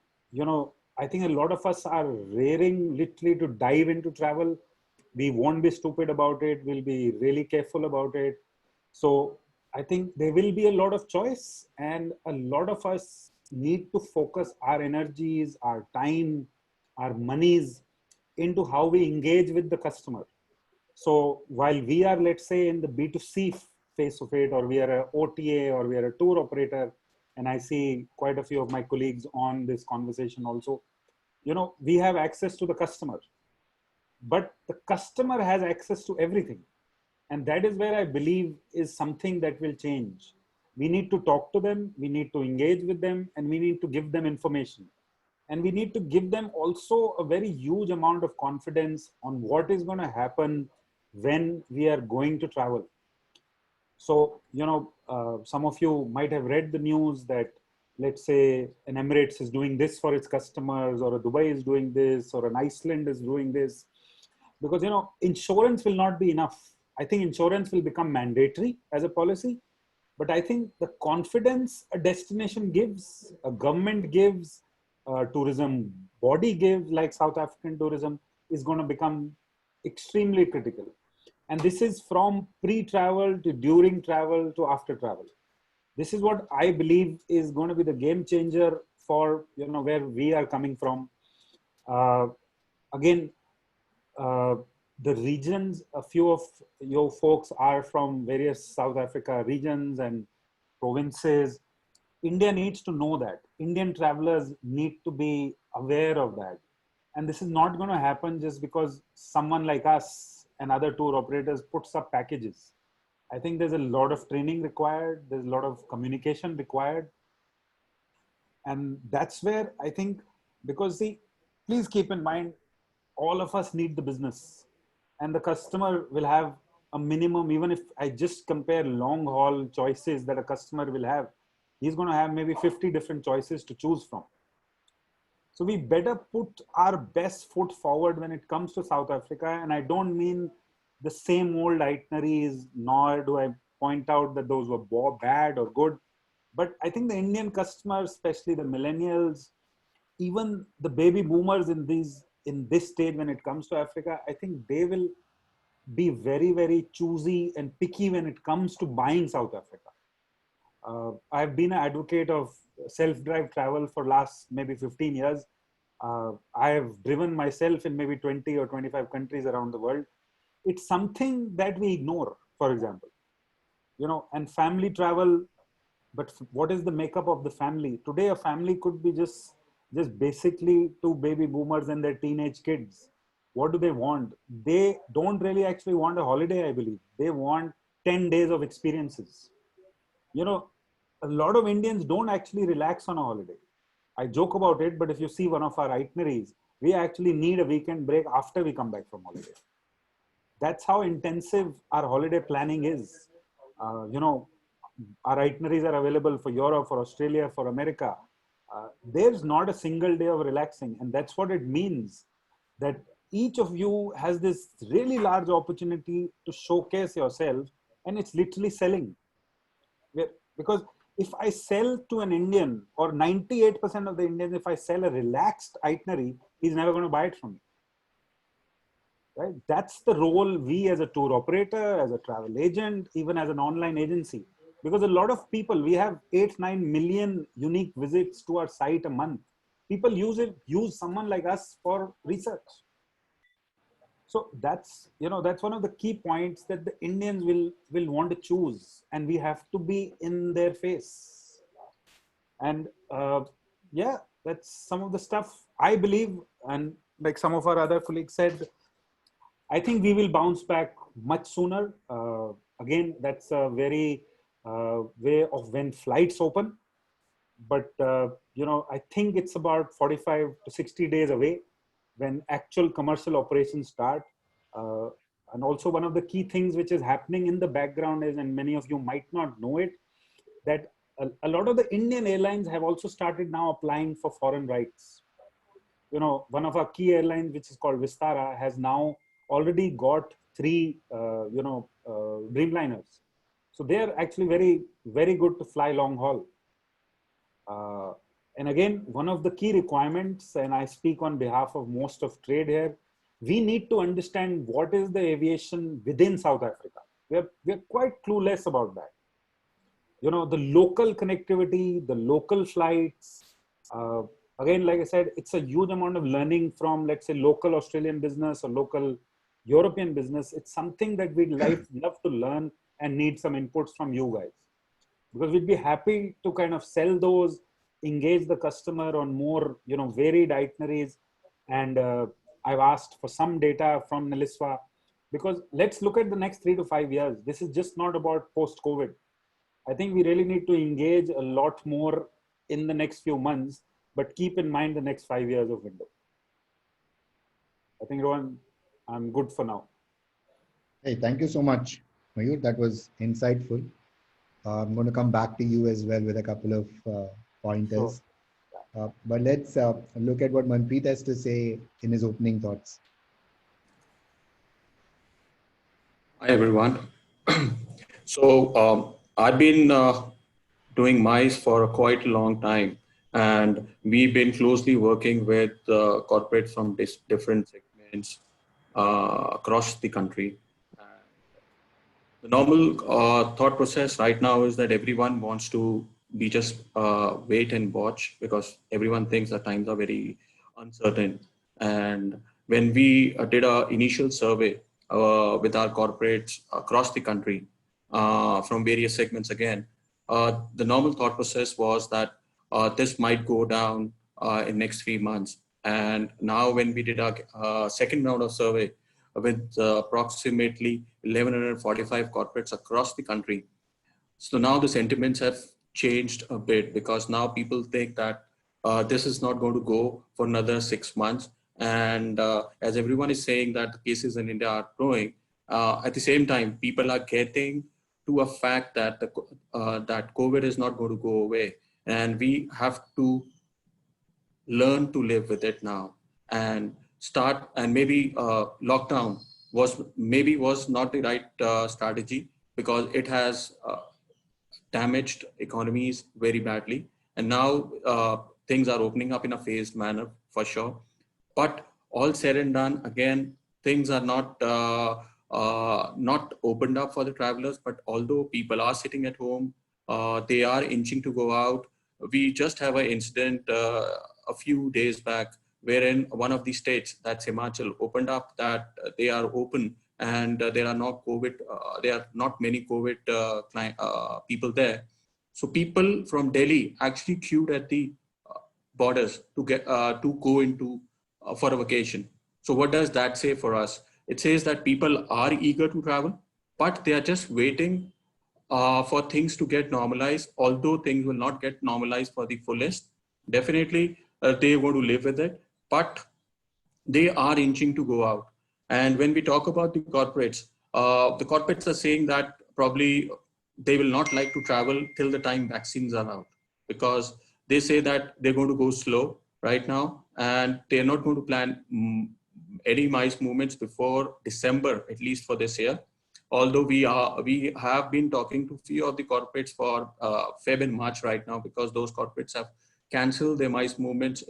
I think a lot of us are raring literally to dive into travel. We won't be stupid about it. We'll be really careful about it. So I think there will be a lot of choice, and a lot of us need to focus our energies, our time, our monies into how we engage with the customer. So while we are, let's say, in the B2C phase of it, or we are a OTA, or we are a tour operator, and I see quite a few of my colleagues on this conversation also, we have access to the customer, but the customer has access to everything. And that is where I believe is something that will change. We need to talk to them, we need to engage with them, and we need to give them information. And we need to give them also a very huge amount of confidence on what is going to happen when we are going to travel. So, some of you might have read the news that, let's say, an Emirates is doing this for its customers, or a Dubai is doing this, or an Iceland is doing this. Because, insurance will not be enough. I think insurance will become mandatory as a policy. But I think the confidence a destination gives, a government gives, a tourism body gives, like South African tourism, is going to become extremely critical. And this is from pre-travel to during travel to after travel. This is what I believe is going to be the game changer for, where we are coming from. Again, the regions, a few of your folks are from various South Africa regions and provinces. India needs to know that. Indian travelers need to be aware of that. And this is not going to happen just because someone like us and other tour operators puts up packages. I think there's a lot of training required. There's a lot of communication required. And that's where I think, because see, please keep in mind, all of us need the business, and the customer will have a minimum. Even if I just compare long haul choices that a customer will have, he's going to have maybe 50 different choices to choose from. So we better put our best foot forward when it comes to South Africa. And I don't mean the same old itineraries, nor do I point out that those were bad or good. But I think the Indian customers, especially the millennials, even the baby boomers in this stage when it comes to Africa, I think they will be very, very choosy and picky when it comes to buying South Africa. I've been an advocate of self-drive travel for last maybe 15 years. I have driven myself in maybe 20 or 25 countries around the world. It's something that we ignore, for example, and family travel. But what is the makeup of the family? Today, a family could be just basically two baby boomers and their teenage kids. What do they want? They don't really actually want a holiday, I believe. They want 10 days of experiences. A lot of Indians don't actually relax on a holiday. I joke about it, but if you see one of our itineraries, we actually need a weekend break after we come back from holiday. That's how intensive our holiday planning is. Our itineraries are available for Europe, for Australia, for America. There's not a single day of relaxing. And that's what it means, that each of you has this really large opportunity to showcase yourself, and it's literally selling. Because if I sell to an Indian, or 98% of the Indians, if I sell a relaxed itinerary, he's never going to buy it from me. Right? That's the role we as a tour operator, as a travel agent, even as an online agency. Because a lot of people, we have 8-9 million unique visits to our site a month. People use someone like us for research. So that's one of the key points, that the Indians will want to choose, and we have to be in their face. And yeah, that's some of the stuff I believe. And like some of our other colleagues said, I think we will bounce back much sooner. Again, that's a very way of when flights open. But, I think it's about 45 to 60 days away when actual commercial operations start. And also one of the key things which is happening in the background is, and many of you might not know it, that a lot of the Indian airlines have also started now applying for foreign rights. One of our key airlines, which is called Vistara, has now already got 3, Dreamliners. So they are actually very, very good to fly long haul. And again, one of the key requirements, and I speak on behalf of most of trade here, we need to understand what is the aviation within South Africa. We're quite clueless about that. The local connectivity, the local flights. Again, like I said, it's a huge amount of learning from, let's say, local Australian business or local European business. It's something that we'd love to learn and need some inputs from you guys. Because we'd be happy to kind of sell those, engage the customer on more, varied itineraries. And I've asked for some data from Neliswa, because let's look at the next 3 to 5 years. This is just not about post-COVID. I think we really need to engage a lot more in the next few months, but keep in mind the next 5 years of window. I think, Rohan, I'm good for now. Hey, thank you so much, Mayur. That was insightful. I'm going to come back to you as well with a couple of pointers. Sure. But let's look at what Manpreet has to say in his opening thoughts. Hi, everyone. So I've been doing MICE for quite a long time, and we've been closely working with corporates from different segments across the country. The normal thought process right now is that everyone wants to be just wait and watch, because everyone thinks that times are very uncertain. And when we did our initial survey with our corporates across the country from various segments again, the normal thought process was that this might go down in next 3 months. And now when we did our second round of survey with approximately 1,145 corporates across the country, so now the sentiments have changed a bit, because now people think that this is not going to go for another 6 months. And as everyone is saying that the cases in India are growing, at the same time, people are getting to a fact that that COVID is not going to go away. And we have to learn to live with it now and start. And maybe lockdown was not the right strategy, because it has damaged economies very badly. And now things are opening up in a phased manner for sure. But all said and done, again, things are not opened up for the travelers. But although people are sitting at home, they are inching to go out. We just have an incident a few days back, wherein one of the states, that's Himachal, opened up that they are open, and there are not many COVID people there. So people from Delhi actually queued at the borders to get to go into for a vacation. So what does that say for us? It says that people are eager to travel, but they are just waiting for things to get normalized. Although things will not get normalized for the fullest, definitely they want to live with it, but they are inching to go out. And when we talk about the corporates are saying that probably they will not like to travel till the time vaccines are out, because they say that they're going to go slow right now, and they're not going to plan any MICE movements before December, at least for this year. Although we have been talking to few of the corporates for Feb and March right now, because those corporates have canceled their MICE movements,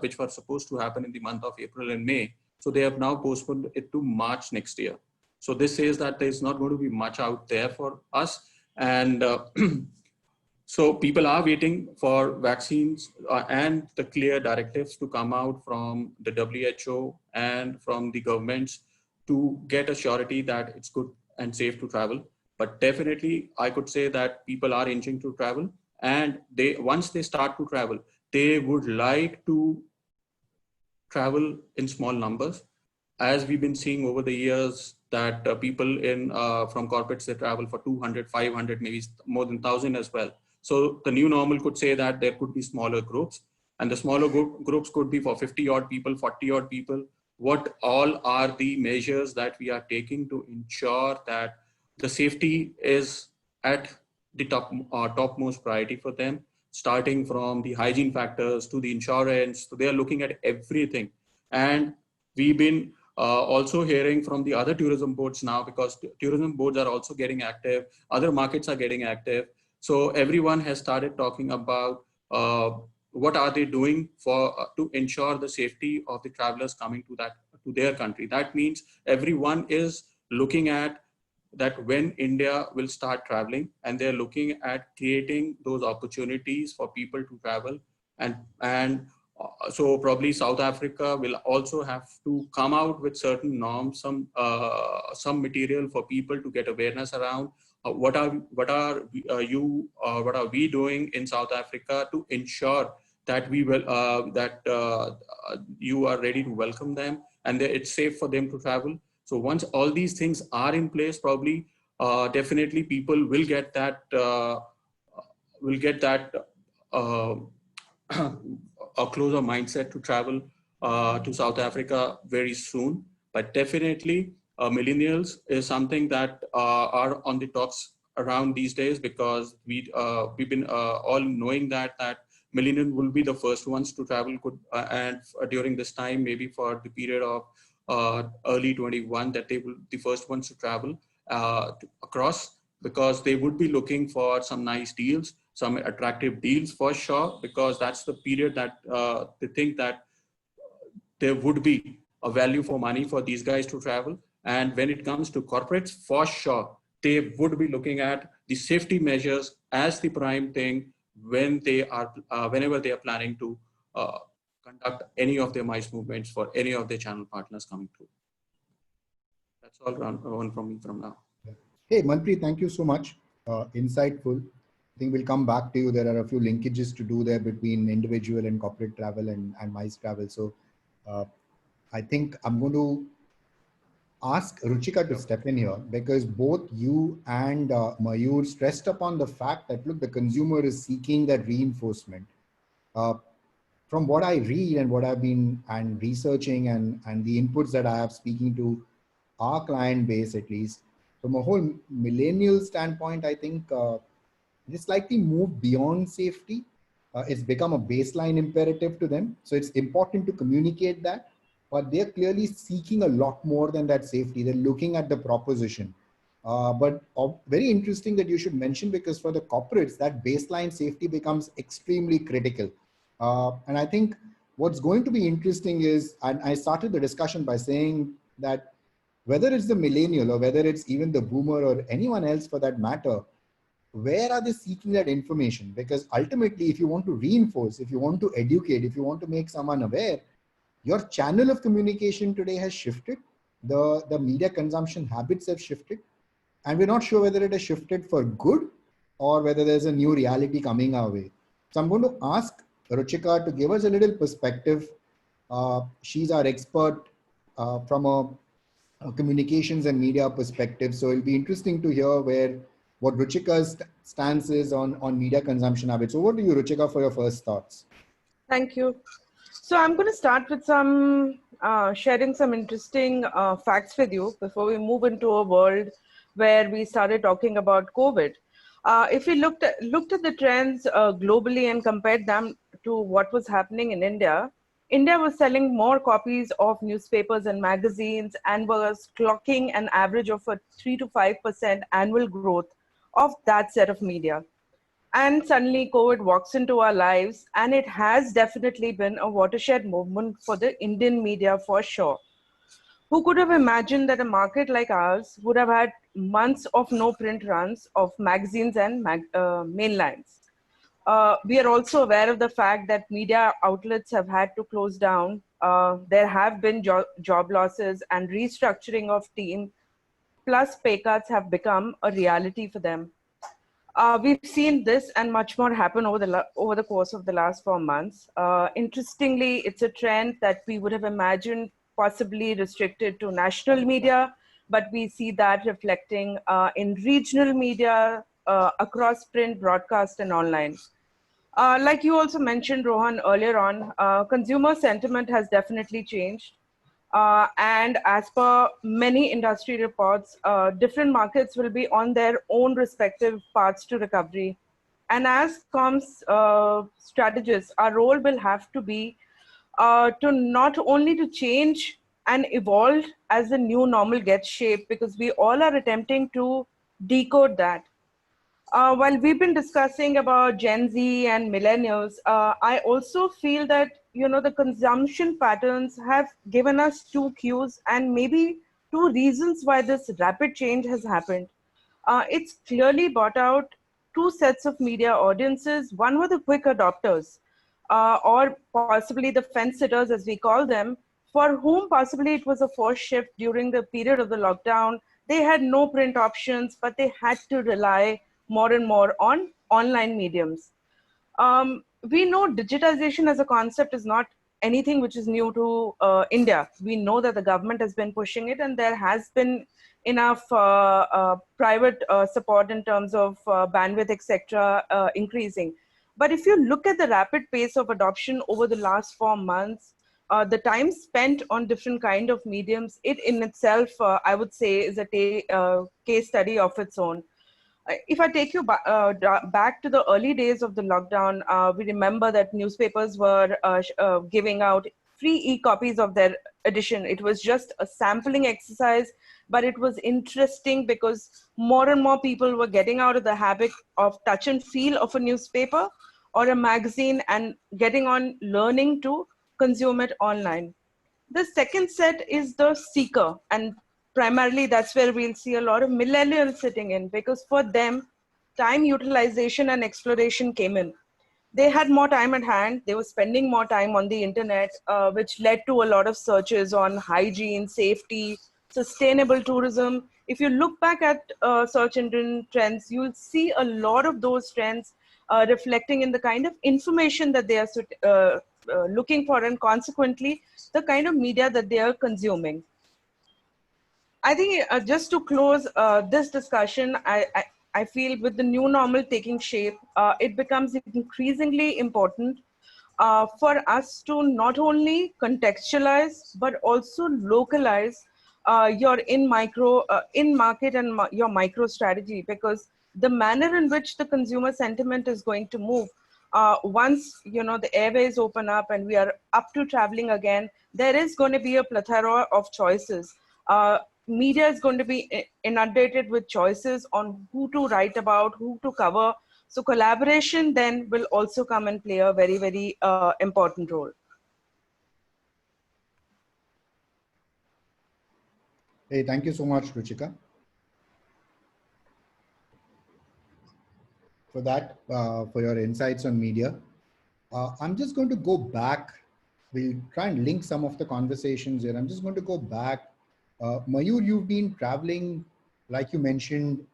which were supposed to happen in the month of April and May. So they have now postponed it to March next year. So this says that there's not going to be much out there for us. And so people are waiting for vaccines and the clear directives to come out from the WHO and from the governments to get a surety that it's good and safe to travel. But definitely, I could say that people are inching to travel, and once they start to travel, they would like to travel in small numbers. As we've been seeing over the years that people from corporates, they travel for 200, 500, maybe more than 1,000 as well. So the new normal could say that there could be smaller groups, and the smaller groups could be for 50 odd people, 40 odd people. What all are the measures that we are taking to ensure that the safety is at the topmost priority for them, starting from the hygiene factors to the insurance. So they are looking at everything. And we've been also hearing from the other tourism boards now, because tourism boards are also getting active, other markets are getting active. So everyone has started talking about what are they doing for to ensure the safety of the travelers coming to their country. That means everyone is looking at that when India will start traveling, and they're looking at creating those opportunities for people to travel. And so probably South Africa will also have to come out with certain norms, some material for people to get awareness around. What are we doing in South Africa to ensure that we will you are ready to welcome them and that it's safe for them to travel. So once all these things are in place, probably definitely people will get that a closer mindset to travel to South Africa very soon. But definitely millennials is something that are on the talks around these days, because we've been all knowing that millennials will be the first ones to travel, and during this time, maybe for the period of early 21, that they will be the first ones to travel across, because they would be looking for some nice deals, some attractive deals for sure, because that's the period that they think that there would be a value for money for these guys to travel. And when it comes to corporates, for sure, they would be looking at the safety measures as the prime thing when they are, whenever they are planning to conduct any of their MICE movements for any of their channel partners coming through. That's all Rohan from me from now. Hey, Manpreet, thank you so much. Insightful. I think we'll come back to you. There are a few linkages to do there between individual and corporate travel and MICE travel. So I think I'm going to ask Ruchika to step in here, because both you and Mayur stressed upon the fact that, look, the consumer is seeking that reinforcement. From what I read and what I've been researching and the inputs that I have speaking to our client base, at least from a whole millennial standpoint, I think it's slightly moved beyond safety. It's become a baseline imperative to them. So it's important to communicate that, but they're clearly seeking a lot more than that safety. They're looking at the proposition. But very interesting that you should mention, because for the corporates, that baseline safety becomes extremely critical. And I think what's going to be interesting is, and I started the discussion by saying that whether it's the millennial or whether it's even the boomer or anyone else for that matter, where are they seeking that information? Because ultimately, if you want to reinforce, if you want to educate, if you want to make someone aware, your channel of communication today has shifted. The media consumption habits have shifted. And we're not sure whether it has shifted for good or whether there's a new reality coming our way. So I'm going to ask Ruchika to give us a little perspective. She's our expert from a communications and media perspective. So it'll be interesting to hear what Ruchika's stance is on media consumption habits. Over to you, Ruchika, for your first thoughts. Thank you. So I'm going to start with sharing some interesting facts with you before we move into a world where we started talking about COVID. If we looked at the trends globally and compared them to what was happening in India, India was selling more copies of newspapers and magazines and was clocking an average of a 3 to 5% annual growth of that set of media. And suddenly COVID walks into our lives, and it has definitely been a watershed movement for the Indian media for sure. Who could have imagined that a market like ours would have had months of no print runs of magazines and mainlines? We are also aware of the fact that media outlets have had to close down. There have been job losses and restructuring of team, plus pay cuts have become a reality for them. We've seen this and much more happen over the course of the last 4 months. Interestingly, it's a trend that we would have imagined possibly restricted to national media, but we see that reflecting in regional media across print, broadcast, and online. Like you also mentioned, Rohan, earlier on, consumer sentiment has definitely changed. And as per many industry reports, different markets will be on their own respective paths to recovery. And as comms strategists, our role will have to be to not only to change and evolve as the new normal gets shaped, because we all are attempting to decode that. While we've been discussing about Gen Z and millennials, I also feel that the consumption patterns have given us two cues and maybe two reasons why this rapid change has happened. It's clearly brought out two sets of media audiences. One were the quick adopters, or possibly the fence sitters, as we call them, for whom possibly it was a forced shift during the period of the lockdown. They had no print options, but they had to rely more and more on online mediums. We know digitization as a concept is not anything which is new to India. We know that the government has been pushing it, and there has been enough private support in terms of bandwidth, etc., increasing. But if you look at the rapid pace of adoption over the last 4 months, the time spent on different kind of mediums, it in itself, I would say, is a case study of its own. If I take you back to the early days of the lockdown, we remember that newspapers were giving out free e-copies of their edition. It was just a sampling exercise, but it was interesting because more and more people were getting out of the habit of touch and feel of a newspaper or a magazine and getting on learning to consume it online. The second set is the seeker, and primarily that's where we'll see a lot of millennials sitting in, because for them, time utilization and exploration came in. They had more time at hand. They were spending more time on the internet, which led to a lot of searches on hygiene, safety, sustainable tourism. If you look back at search engine trends, you'll see a lot of those trends reflecting in the kind of information that they are looking for, and consequently, the kind of media that they are consuming. I think just to close this discussion, I feel with the new normal taking shape, it becomes increasingly important for us to not only contextualize, but also localize your in market and your micro strategy, because the manner in which the consumer sentiment is going to move, once the airways open up and we are up to traveling again, there is going to be a plethora of choices. Media is going to be inundated with choices on who to write about, who to cover. So collaboration then will also come and play a very, very important role. Hey, thank you so much, Ruchika, for that, for your insights on media. I'm just going to go back. We'll try and link some of the conversations here. I'm just going to go back. Mayur, you've been traveling, like you mentioned,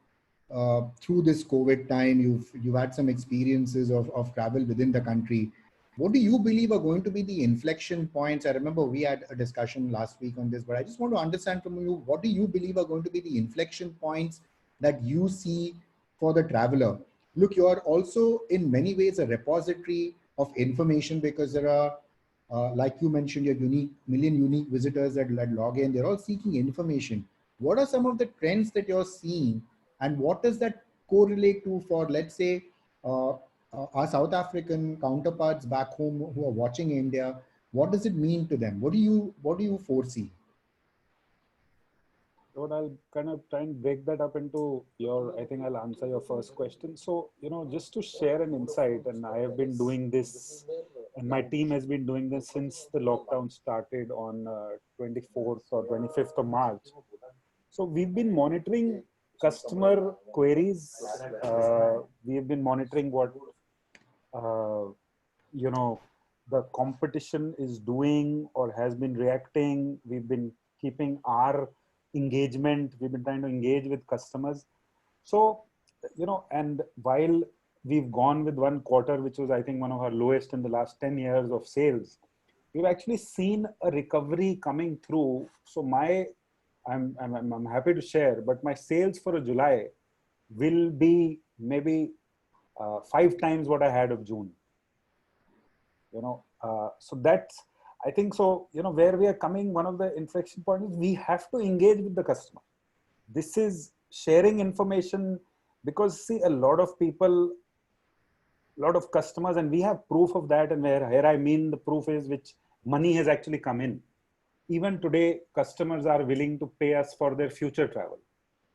through this COVID time. You've had some experiences of travel within the country. What do you believe are going to be the inflection points? I remember we had a discussion last week on this, but I just want to understand from you, what do you believe are going to be the inflection points that you see for the traveler? Look, you are also in many ways a repository of information, because there are, like you mentioned, your million unique visitors that log in. They're all seeking information. What are some of the trends that you're seeing, and what does that correlate to for, let's say, our South African counterparts back home who are watching India? What does it mean to them? What do you foresee? But I'll kind of try and break that up into I think I'll answer your first question. So, just to share an insight, and I have been doing this, and my team has been doing this since the lockdown started on 24th or 25th of March. So we've been monitoring customer queries. We've been monitoring what, the competition is doing or has been reacting. We've been keeping our engagement. We've been trying to engage with customers. So, and while we've gone with one quarter, which was, I think, one of our lowest in the last 10 years of sales, we've actually seen a recovery coming through. So I'm happy to share, but my sales for July will be maybe 5 times what I had of June. So that's, I think so, where we are coming, one of the inflection points is we have to engage with the customer. This is sharing information, because see, a lot of people, a lot of customers, and we have proof of that. And here I mean the proof is which money has actually come in. Even today, customers are willing to pay us for their future travel.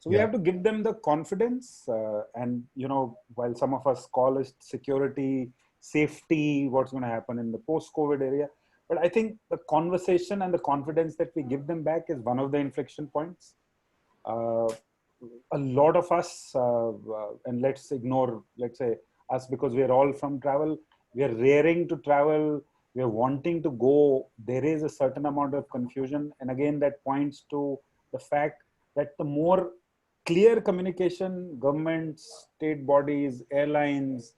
So we have to give them the confidence. And, while some of us call it security, safety, what's going to happen in the post-COVID area. But I think the conversation and the confidence that we give them back is one of the inflection points. A lot of us, and let's ignore, let's say us, because we are all from travel, we are raring to travel, we are wanting to go. There is a certain amount of confusion. And again, that points to the fact that the more clear communication governments, state bodies, airlines,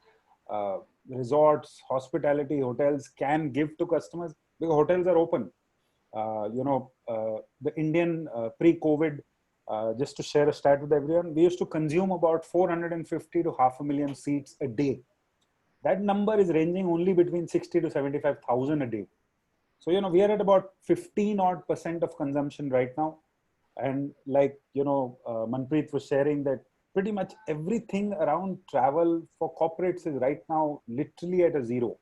resorts, hospitality, hotels can give to customers, because hotels are open. The Indian pre-COVID, just to share a stat with everyone, we used to consume about 450 to 500,000 seats a day. That number is ranging only between 60 to 75,000 a day. So, we are at about 15% of consumption right now. And like, Manpreet was sharing that pretty much everything around travel for corporates is right now literally at a zero.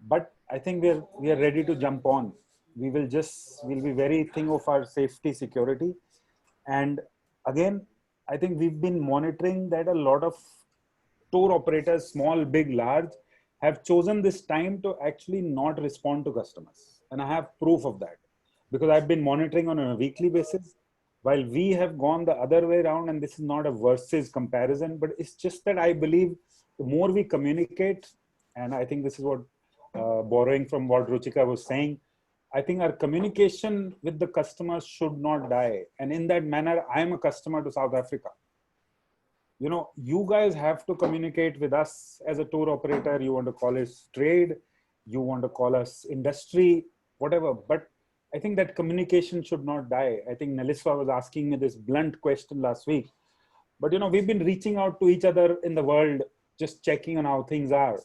But I think we are ready to jump on. We'll be very thinking of our safety, security. And again, I think we've been monitoring that a lot of tour operators, small, big, large, have chosen this time to actually not respond to customers. And I have proof of that, because I've been monitoring on a weekly basis, while we have gone the other way around. And this is not a versus comparison, but it's just that I believe the more we communicate, and I think this is what, borrowing from what Ruchika was saying, I think our communication with the customers should not die. And in that manner, I am a customer to South Africa. You guys have to communicate with us as a tour operator. You want to call us trade, you want to call us industry, whatever. But I think that communication should not die. I think Neliswa was asking me this blunt question last week. But, we've been reaching out to each other in the world, just checking on how things are.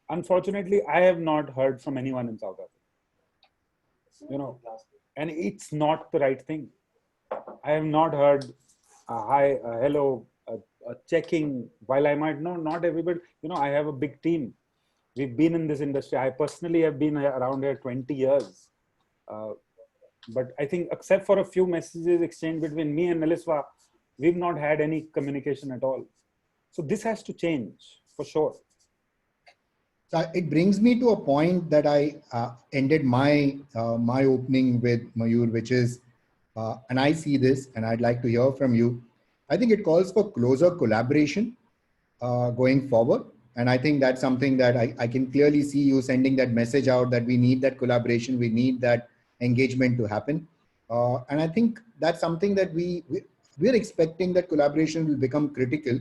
Unfortunately, I have not heard from anyone in South Africa. And it's not the right thing. I have not heard a hi, a hello, checking, while I might know not everybody, I have a big team. We've been in this industry. I personally have been around here 20 years. But I think except for a few messages exchanged between me and Neliswa, we've not had any communication at all. So this has to change for sure. So it brings me to a point that I ended my opening with, Mayur, which is, and I see this and I'd like to hear from you. I think it calls for closer collaboration going forward. And I think that's something that I can clearly see you sending that message out, that we need that collaboration, we need that engagement to happen. And I think that's something that we're expecting, that collaboration will become critical.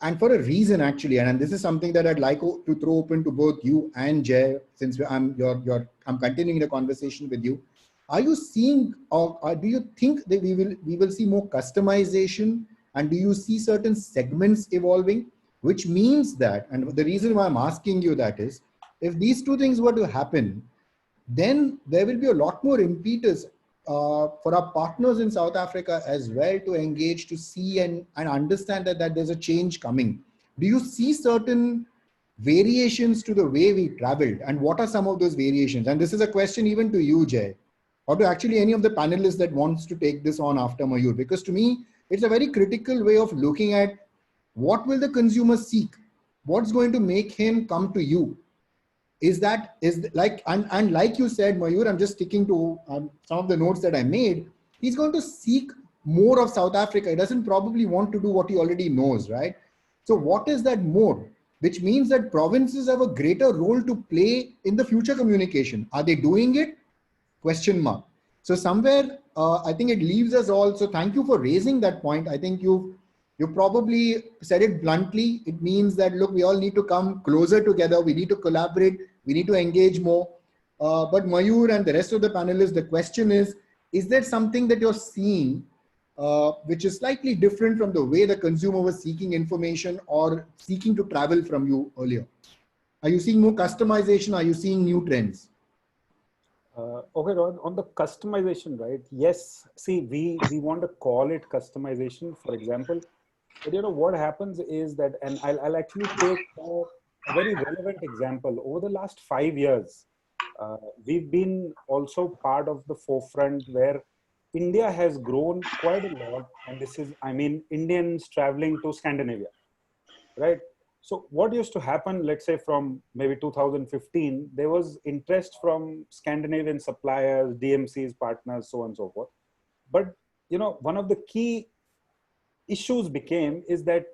And for a reason, actually, and this is something that I'd like to throw open to both you and Jay, since I'm continuing the conversation with you. Are you seeing, or do you think that we will see more customization, and do you see certain segments evolving, which means that, and the reason why I'm asking you that is, if these two things were to happen, then there will be a lot more impetus for our partners in South Africa as well to engage, to see and understand that there's a change coming. Do you see certain variations to the way we traveled, and what are some of those variations? And this is a question even to you, Jay, or to actually any of the panelists that wants to take this on after Mayur, because to me, it's a very critical way of looking at what will the consumer seek? What's going to make him come to you? Is like, and like you said, Mayur, I'm just sticking to some of the notes that I made. He's going to seek more of South Africa. He doesn't probably want to do what he already knows, right? So what is that more? Which means that provinces have a greater role to play in the future communication. Are they doing it? Question mark. So somewhere, I think it leaves us all. So thank you for raising that point. I think you probably said it bluntly. It means that, look, we all need to come closer together. We need to collaborate. We need to engage more. But Mayur and the rest of the panelists, the question is there something that you're seeing which is slightly different from the way the consumer was seeking information or seeking to travel from you earlier? Are you seeing more customization? Are you seeing new trends? Okay, on the customization, right? Yes. See, we want to call it customization, for example. But you know what happens is that, and I'll actually take a very relevant example. Over the last 5 years, we've been also part of the forefront where India has grown quite a lot. And this is, I mean, Indians traveling to Scandinavia, right? So what used to happen, let's say from maybe 2015, there was interest from Scandinavian suppliers, DMCs, partners, so on and so forth. But, you know, one of the key issues became is that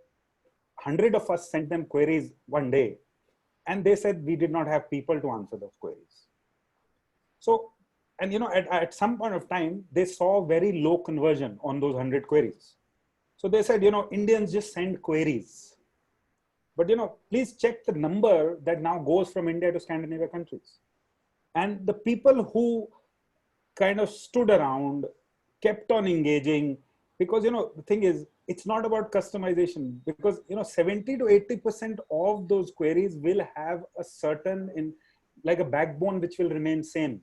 100 of us sent them queries one day, and they said we did not have people to answer those queries. So, and you know, at some point of time, they saw very low conversion on those 100 queries. So they said, you know, Indians just send queries. But, you know, please check the number that now goes from India to Scandinavia countries. And the people who kind of stood around, kept on engaging, because, you know, the thing is, it's not about customization, because, you know, 70 to 80% of those queries will have a certain, like a backbone which will remain same.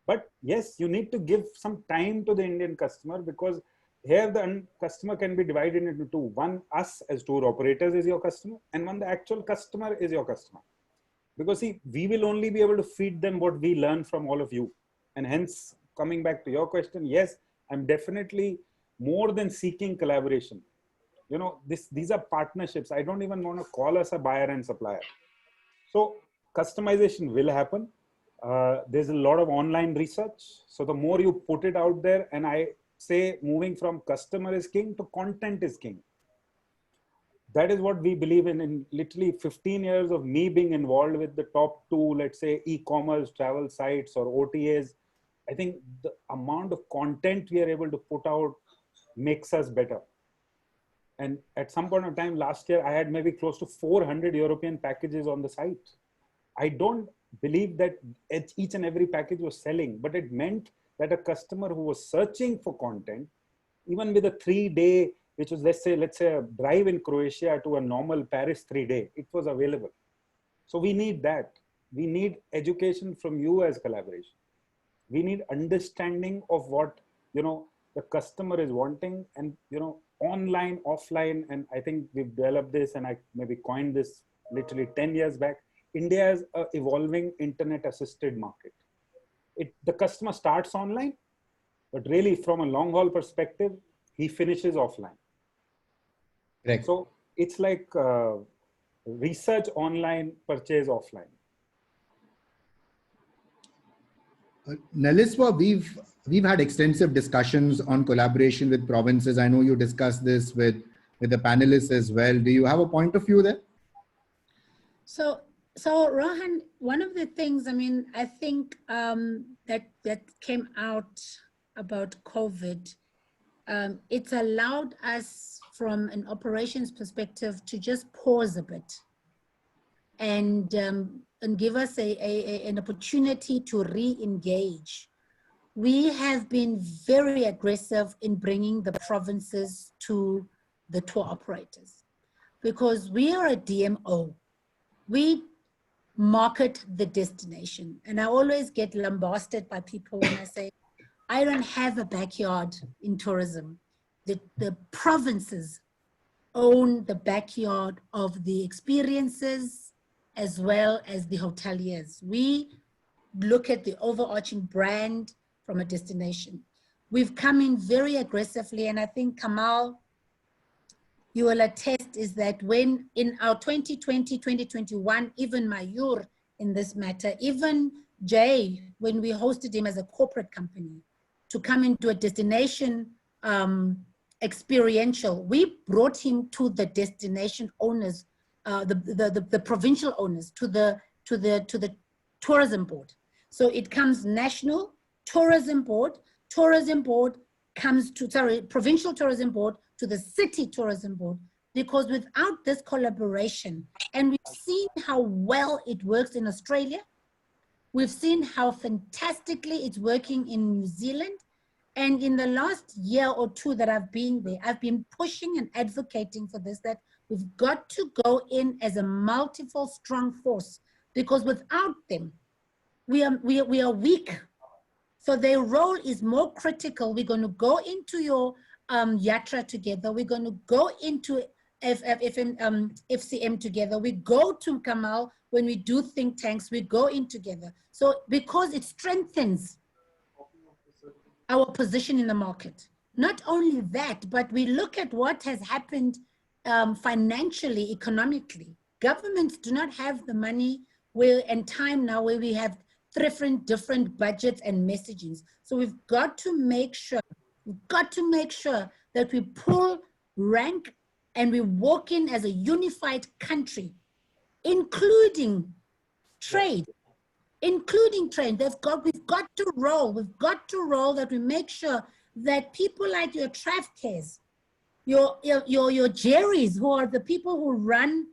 But yes, you need to give some time to the Indian customer, because here the customer can be divided into two. One, us as tour operators is your customer, and one, the actual customer is your customer. Because see, we will only be able to feed them what we learn from all of you. And hence, coming back to your question, yes, I'm definitely more than seeking collaboration. You know, these are partnerships. I don't even want to call us a buyer and supplier. So customization will happen. There's a lot of online research. So the more you put it out there, and I say moving from customer is king to content is king. That is what we believe in literally 15 years of me being involved with the top 2, let's say, e-commerce travel sites or OTAs. I think the amount of content we are able to put out makes us better. And at some point of time last year, I had maybe close to 400 European packages on the site. I don't believe that each and every package was selling, but it meant that a customer who was searching for content, even with a 3-day, which was, let's say a drive in Croatia to a normal Paris 3-day, it was available. So we need that. We need education from you as collaboration. We need understanding of what, you know, the customer is wanting, and, you know, online, offline. And I think we've developed this, and I maybe coined this literally 10 years back. India is an evolving internet assisted market. The customer starts online, but really from a long haul perspective, he finishes offline. Correct. So it's like research online, purchase offline. Neliswa, we've had extensive discussions on collaboration with provinces. I know you discussed this with the panelists as well. Do you have a point of view there? So Rohan, one of the things, I mean, I think that came out about COVID, it's allowed us from an operations perspective to just pause a bit and give us an opportunity to re-engage. We have been very aggressive in bringing the provinces to the tour operators, because we are a DMO. We market the destination. And I always get lambasted by people when I say, I don't have a backyard in tourism. The provinces own the backyard of the experiences as well as the hoteliers. We look at the overarching brand from a destination. We've come in very aggressively, and I think Kamal, you will attest, is that when in our 2020, 2021, even Mayur in this matter, even Jay, when we hosted him as a corporate company to come into a destination experiential, we brought him to the destination owners, the provincial owners, to the tourism board. So it comes national tourism board comes to, sorry, provincial tourism board to the city tourism board, because without this collaboration, and we've seen how well it works in Australia, we've seen how fantastically it's working in New Zealand, and in the last year or two that I've been there, I've been pushing and advocating for this, that we've got to go in as a multiple strong force, because without them, we are weak. So their role is more critical. We're going to go into your Yatra together. We're going to go into FCM together. We go to Kamal when we do think tanks. We go in together. So because it strengthens our position in the market. Not only that, but we look at what has happened financially, economically. Governments do not have the money and time now where we have different budgets and messagings. So we've got to make sure, that we pull rank and we walk in as a unified country, including trade. We've got to roll that we make sure that people like your Trafcares, your Jerrys, who are the people who run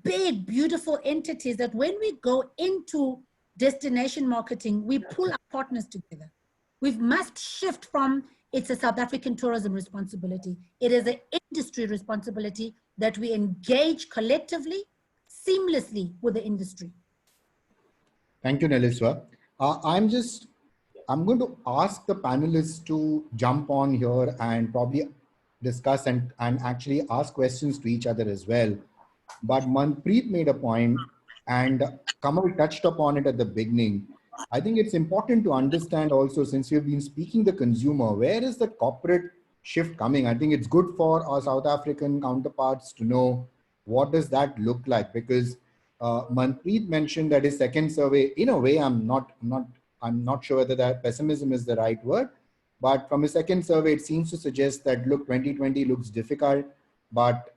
big, beautiful entities, that when we go into destination marketing, we pull our partners together. We must shift from it's a South African tourism responsibility. It is an industry responsibility that we engage collectively, seamlessly with the industry. Thank you, Neliswa. I'm going to ask the panelists to jump on here and probably discuss and actually ask questions to each other as well. But Manpreet made a point, and Kamal touched upon it at the beginning. I think it's important to understand also, since we've been speaking the consumer, where is the corporate shift coming? I think it's good for our South African counterparts to know what does that look like, because Manpreet mentioned that his second survey, in a way, I'm not sure whether that pessimism is the right word, but from his second survey, it seems to suggest that, look, 2020 looks difficult, but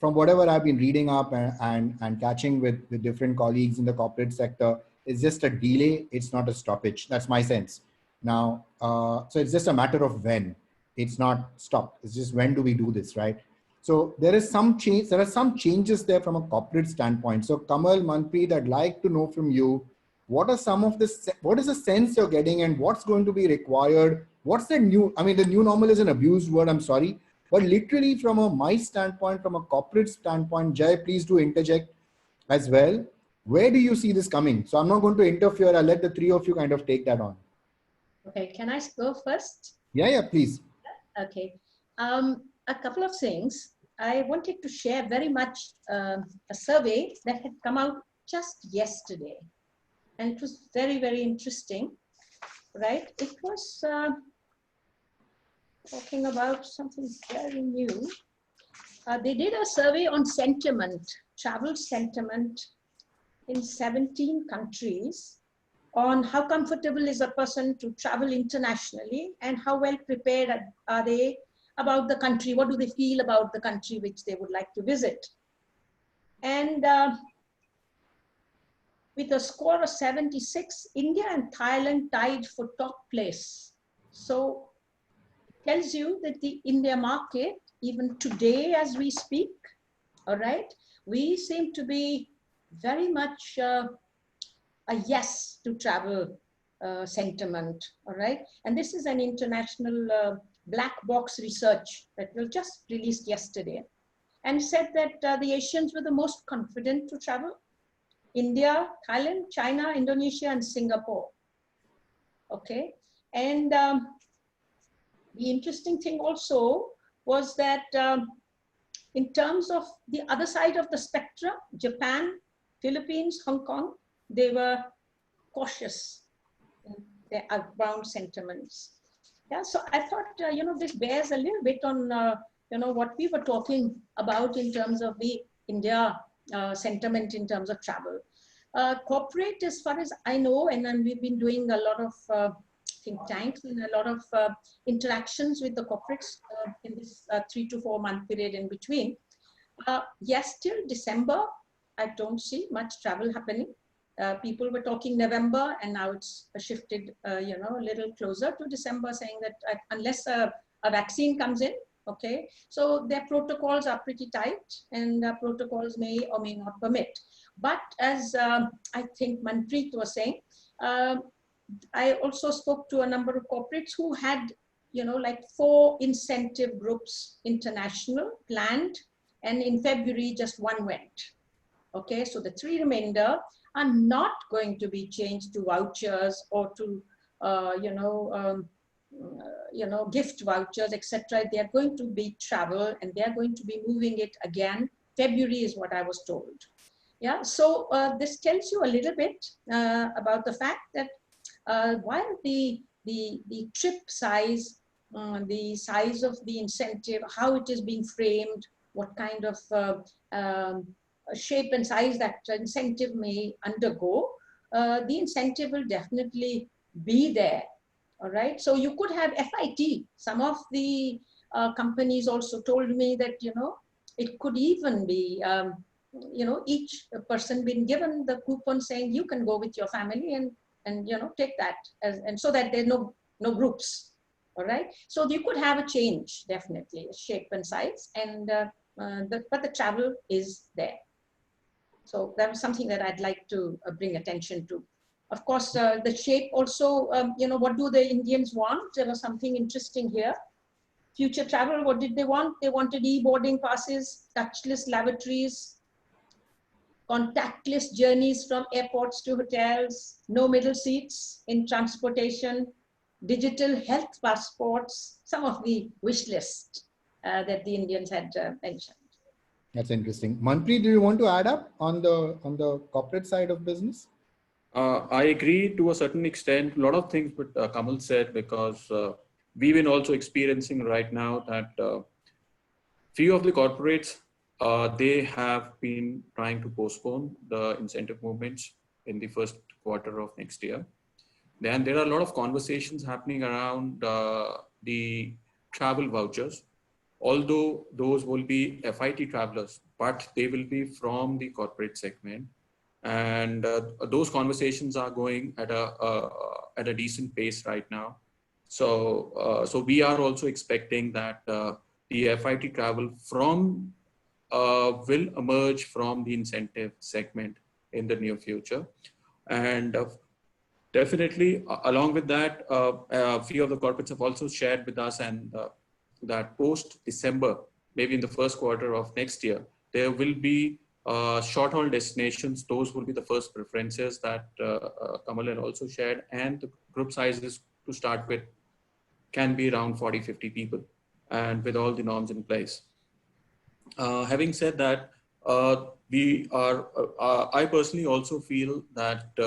from whatever I've been reading up and catching with different colleagues in the corporate sector, it's just a delay. It's not a stoppage. That's my sense. Now, so it's just a matter of when. It's not stopped. It's just when do we do this, right? So there is some change. There are some changes there from a corporate standpoint. So Kamal, Manpreet, I'd like to know from you, what is the sense you're getting and what's going to be required? What's the new, I mean, the new normal is an abused word, I'm sorry. But literally from a MICE standpoint, from a corporate standpoint, Jai, please do interject as well. Where do you see this coming? So I'm not going to interfere. I'll let the three of you kind of take that on. Okay, can I go first? Yeah, please. Okay. A couple of things. I wanted to share very much a survey that had come out just yesterday. And it was very, very interesting, right? It was talking about something very new. They did a survey on sentiment, travel sentiment in 17 countries, on how comfortable is a person to travel internationally and how well prepared are they about the country, what do they feel about the country which they would like to visit. And with a score of 76, India and Thailand tied for top place. So it tells you that the India market, even today as we speak, all right, we seem to be very much a yes to travel sentiment, all right? And this is an international black box research that was just released yesterday, and said that the Asians were the most confident to travel. India, Thailand, China, Indonesia, and Singapore. Okay, And the interesting thing also was that in terms of the other side of the spectrum, Japan, Philippines, Hong Kong, they were cautious in their outbound sentiments. Yeah, so I thought, this bears a little bit on, what we were talking about in terms of the India sentiment in terms of travel. Corporate, as far as I know, and then we've been doing a lot of think tanks and a lot of interactions with the corporates in this 3 to 4 month period in between. Yes, till December, I don't see much travel happening. People were talking November, and now it's shifted, a little closer to December, saying that unless a vaccine comes in, okay, so their protocols are pretty tight, and protocols may or may not permit. But as I think Manpreet was saying, I also spoke to a number of corporates who had, like 4 incentive groups, international, planned, and in February, just 1 went. Okay, so the 3 remainder are not going to be changed to vouchers or to, gift vouchers, etc. They are going to be travel, and they are going to be moving it again. February is what I was told. Yeah, so this tells you a little bit about the fact that while the trip size, the size of the incentive, how it is being framed, what kind of shape and size that incentive may undergo, the incentive will definitely be there. All right. So you could have FIT. Some of the companies also told me that, it could even be, each person being given the coupon saying you can go with your family and take that and so that there's no groups. All right. So you could have a change, definitely, shape and size, and but the travel is there. So that was something that I'd like to bring attention to. Of course, the shape also, what do the Indians want? There was something interesting here. Future travel, what did they want? They wanted e-boarding passes, touchless lavatories, contactless journeys from airports to hotels, no middle seats in transportation, digital health passports, some of the wish list that the Indians had mentioned. That's interesting. Manpreet, do you want to add up on the corporate side of business? I agree to a certain extent. A lot of things what Kamal said, because we've been also experiencing right now that few of the corporates, they have been trying to postpone the incentive movements in the first quarter of next year. Then there are a lot of conversations happening around the travel vouchers, although those will be FIT travelers, but they will be from the corporate segment. And those conversations are going at a decent pace right now. So we are also expecting that the FIT travel from will emerge from the incentive segment in the near future. And definitely, along with that, a few of the corporates have also shared with us and that post-December, maybe in the first quarter of next year, there will be short-haul destinations. Those will be the first preferences that Kamal had also shared, and the group sizes to start with can be around 40, 50 people, and with all the norms in place. Having said that, I personally also feel that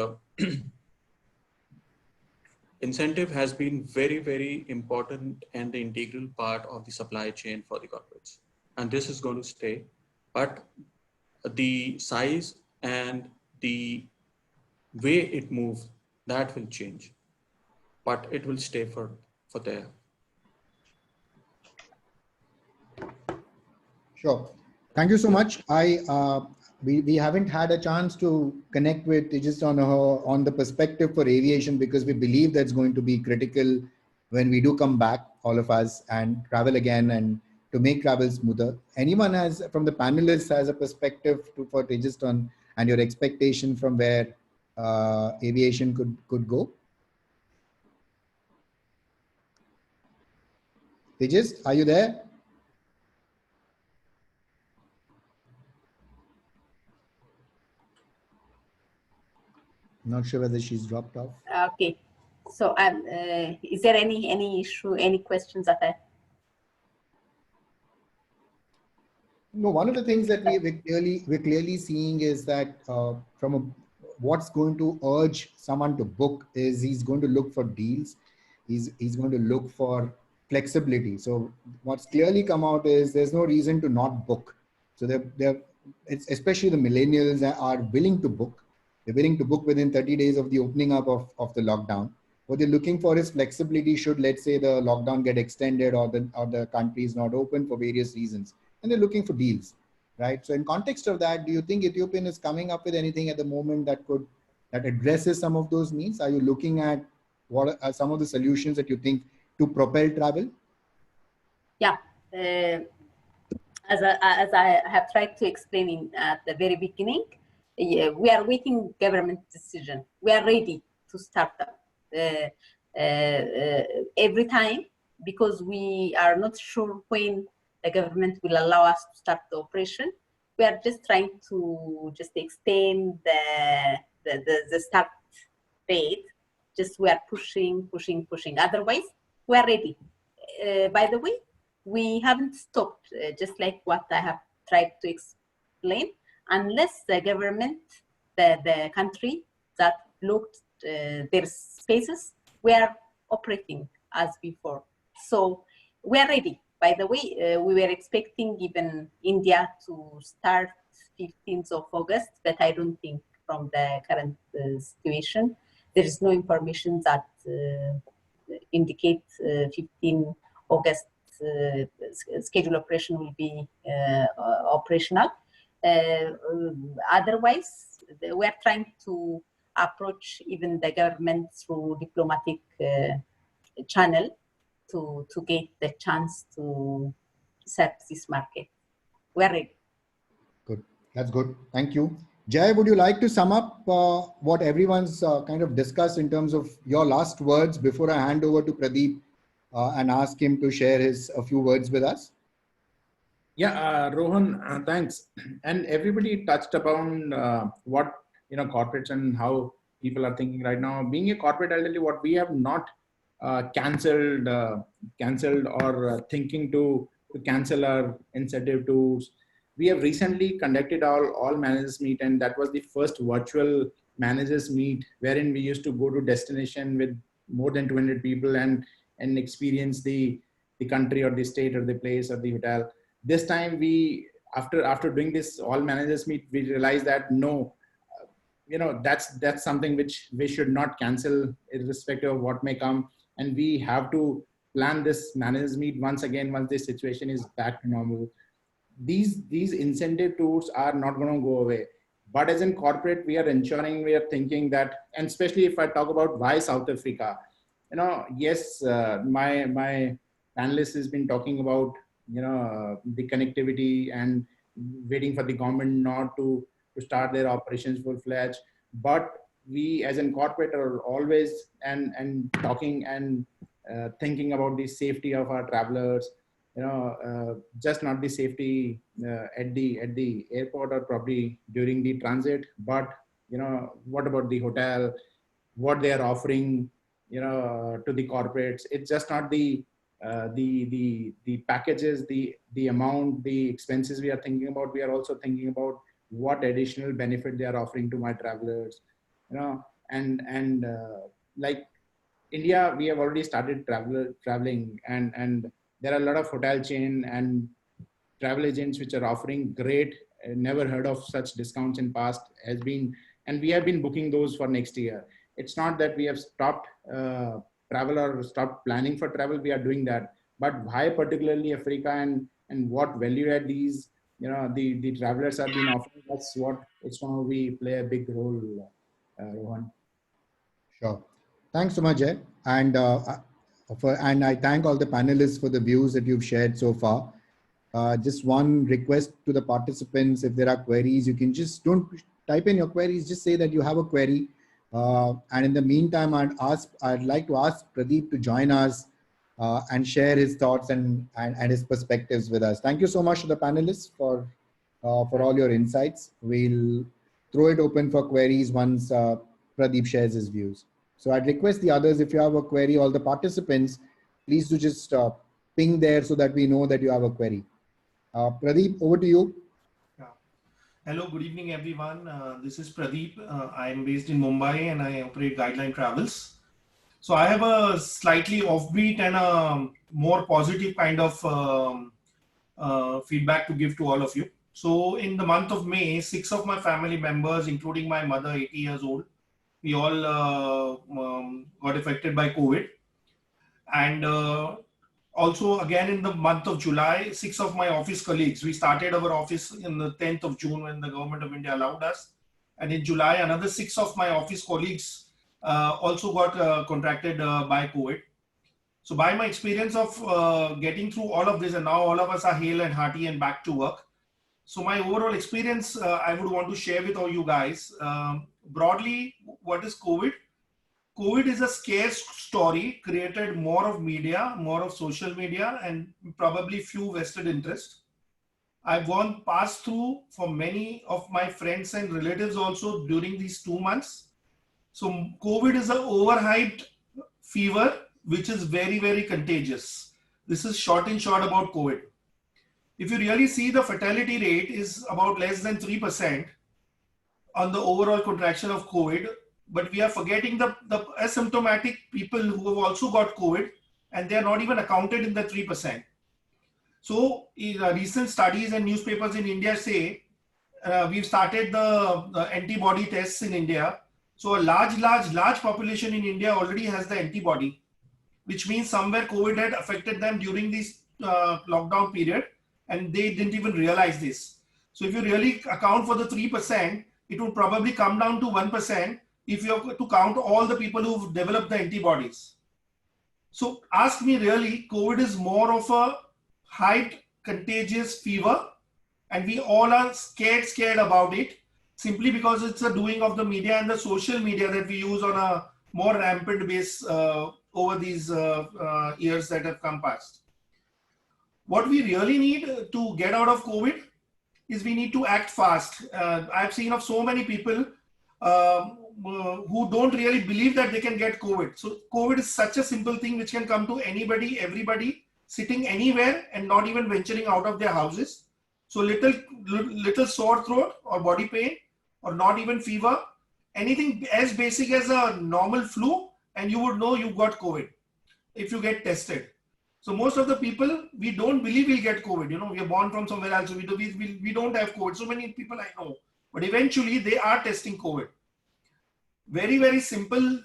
incentive has been very, very important and the integral part of the supply chain for the corporates. And this is going to stay, but the size and the way it moves, that will change, but it will stay for there. Sure. Thank you so much. We haven't had a chance to connect with Tejas on the perspective for aviation, because we believe that's going to be critical when we do come back, all of us, and travel again and to make travel smoother. Anyone from the panelists has a perspective for Tejas and your expectation from where aviation could go? Tejas, are you there? Not sure whether she's dropped off. Okay. So is there any issue, any questions that I? No, one of the things that we're clearly seeing is that what's going to urge someone to book is he's going to look for deals. He's going to look for flexibility. So what's clearly come out is there's no reason to not book. So it's especially the millennials are willing to book. They're willing to book within 30 days of the opening up of the lockdown. What they're looking for is flexibility should, let's say, the lockdown get extended or the country is not open for various reasons. And they're looking for deals, right? So in context of that, do you think Ethiopian is coming up with anything at the moment that addresses some of those needs? Are you looking at what are some of the solutions that you think to propel travel? Yeah, as I have tried to explain at the very beginning, we are waiting government decision. We are ready to start up every time because we are not sure when the government will allow us to start the operation. We are just trying to just extend the start date. Just we are pushing. Otherwise, we are ready. By the way, we haven't stopped, just like what I have tried to explain, unless the government, the country that blocked their spaces, we are operating as before. So we are ready. By the way, we were expecting even India to start 15th of August, but I don't think from the current situation, there is no information that indicate 15 August scheduled operation will be operational. Otherwise, we are trying to approach even the government through diplomatic channel to get the chance to serve this market. We're ready. Good. That's good. Thank you. Jay, would you like to sum up what everyone's kind of discussed in terms of your last words before I hand over to Pradeep and ask him to share a few words with us? Yeah, Rohan, thanks. And everybody touched upon what corporates and how people are thinking right now. Being a corporate, I'll tell you what we have not cancelled or thinking to cancel our incentive tools. We have recently conducted our all managers meet, and that was the first virtual managers meet wherein we used to go to destination with more than 200 people and experience the country or the state or the place or the hotel. This time we, after doing this all managers meet, we realized that no, that's something which we should not cancel irrespective of what may come. And we have to plan this managers meet once again, once this situation is back to normal. These incentive tools are not going to go away. But as in corporate, we are ensuring, we are thinking that, and especially if I talk about why South Africa, yes, my panelist has been talking about, the connectivity and waiting for the government not to start their operations full-fledged. But we as in corporate are always and talking and thinking about the safety of our travelers, just not the safety at the airport or probably during the transit, but what about the hotel, what they are offering to the corporates. It's just not the packages, the amount, the expenses we are thinking about. We are also thinking about what additional benefit they are offering to my travelers, and like India, we have already started traveling, and there are a lot of hotel chain and travel agents which are offering great, never heard of such discounts in past has been, and we have been booking those for next year. It's not that we have stopped travel or stopped planning for travel. We are doing that, but why particularly Africa and what value add these, the travelers have been offering. That's what it's going to be play a big role, Rohan. Sure. Thanks so much, Jay. And I thank all the panelists for the views that you've shared so far. Just one request to the participants: if there are queries, you can just don't type in your queries. Just say that you have a query. And in the meantime, I'd like to ask Pradeep to join us and share his thoughts and his perspectives with us. Thank you so much to the panelists for all your insights. We'll throw it open for queries once Pradeep shares his views. So I'd request the others, if you have a query, all the participants, please do just ping there so that we know that you have a query. Pradeep, over to you. Yeah. Hello, good evening, everyone. This is Pradeep. I'm based in Mumbai and I operate Guideline Travels. So I have a slightly offbeat and a more positive kind of feedback to give to all of you. So in the month of May, 6 of my family members, including my mother, 80 years old, we all got affected by COVID. And also again in the month of July, 6 of my office colleagues, we started our office in the 10th of June when the government of India allowed us. And in July, another 6 of my office colleagues also got contracted by COVID. So by my experience of getting through all of this, and now all of us are hale and hearty and back to work. So my overall experience, I would want to share with all you guys. Broadly, what is COVID? COVID is a scarce story, created more of media, more of social media, and probably few vested interests. I've gone past through for many of my friends and relatives also during these 2 months. So COVID is an overhyped fever, which is very, very contagious. This is short and short about COVID. If you really see, the fatality rate is about less than 3% on the overall contraction of COVID, but we are forgetting the asymptomatic people who have also got COVID, and they are not even accounted in the 3%. So recent studies and newspapers in India say we've started the antibody tests in India. So a large population in India already has the antibody, which means somewhere COVID had affected them during this lockdown period, and they didn't even realize this. So if you really account for the 3%, it would probably come down to 1% if you have to count all the people who've developed the antibodies. So ask me, really, COVID is more of a hyped, contagious fever, and we all are scared about it, simply because it's a doing of the media and the social media that we use on a more rampant base over these years that have come past. What we really need to get out of COVID is we need to act fast. I've seen of so many people who don't really believe that they can get COVID. So COVID is such a simple thing which can come to anybody, everybody, sitting anywhere and not even venturing out of their houses. So little sore throat or body pain or not even fever, anything as basic as a normal flu, and you would know you got COVID if you get tested. So most of the people, we don't believe we'll get COVID. You know, we are born from somewhere else. We don't have COVID. So many people I know, but eventually they are testing COVID. Very, very simple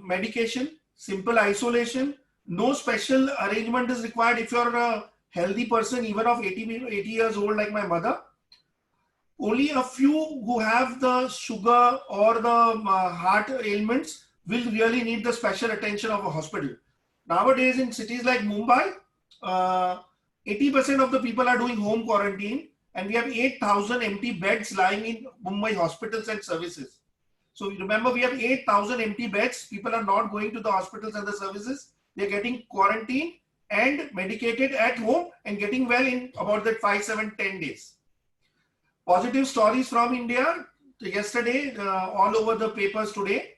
medication, simple isolation. No special arrangement is required if you're a healthy person, even of 80 years old like my mother. Only a few who have the sugar or the heart ailments will really need the special attention of a hospital. Nowadays in cities like Mumbai, 80% of the people are doing home quarantine, and we have 8,000 empty beds lying in Mumbai hospitals and services. So remember, we have 8,000 empty beds. People are not going to the hospitals and the services. They're getting quarantined and medicated at home and getting well in about that 5, 7, 10 days. Positive stories from India yesterday, all over the papers today.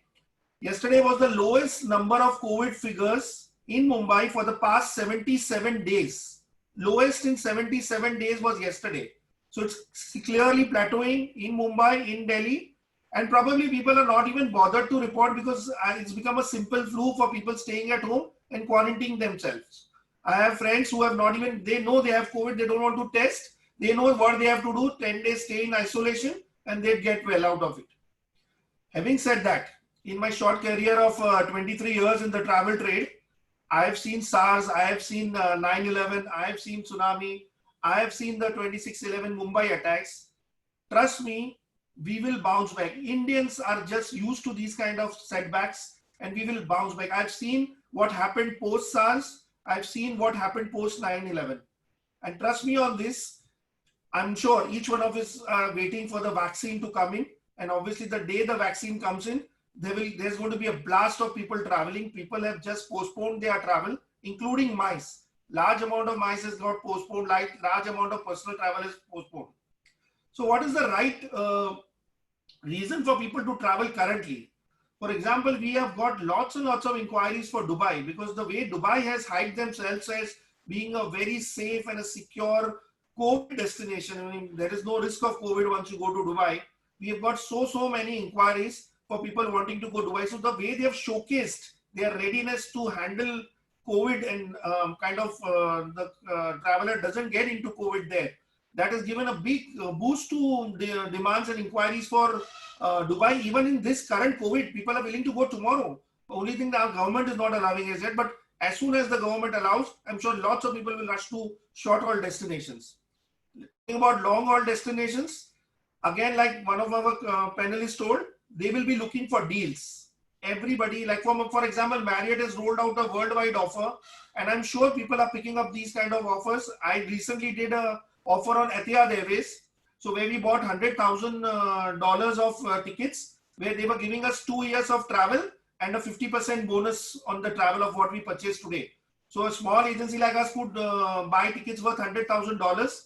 Yesterday was the lowest number of COVID figures in Mumbai for the past 77 days. Lowest in 77 days was yesterday. So it's clearly plateauing in Mumbai, in Delhi, and probably people are not even bothered to report because it's become a simple flu for people staying at home and quarantining themselves. I have friends who have not even, they know they have COVID, they don't want to test. They know what they have to do, 10 days stay in isolation, and they get well out of it. Having said that, in my short career of 23 years in the travel trade, I have seen SARS, I have seen 9/11, I have seen tsunami, I have seen the 26/11 Mumbai attacks. Trust me, we will bounce back. Indians are just used to these kind of setbacks, and we will bounce back. I've seen what happened post SARS. I've seen what happened post 9/11. And trust me on this, I'm sure each one of us are waiting for the vaccine to come in. And obviously the day the vaccine comes in, there's going to be a blast of people traveling. People have just postponed their travel, including MICE. Large amount of MICE has got postponed, large amount of personal travel is postponed. So what is the right reason for people to travel currently? For example, we have got lots and lots of inquiries for Dubai, because the way Dubai has hyped themselves as being a very safe and a secure COVID destination. I mean, there is no risk of COVID once you go to Dubai. We have got so many inquiries for people wanting to go to Dubai. So the way they have showcased their readiness to handle COVID and the traveler doesn't get into COVID there, that has given a big boost to the demands and inquiries for Dubai. Even in this current COVID, people are willing to go tomorrow. The only thing that our government is not allowing is yet, but as soon as the government allows, I'm sure lots of people will rush to short-haul destinations. Talking about long-haul destinations, again, like one of our panelists told, they will be looking for deals. Everybody, like for example, Marriott has rolled out a worldwide offer, and I'm sure people are picking up these kind of offers. I recently did a offer on Etihad Airways, so where we bought $100,000 of tickets, where they were giving us 2 years of travel and a 50% bonus on the travel of what we purchased today. So a small agency like us could buy tickets worth $100,000.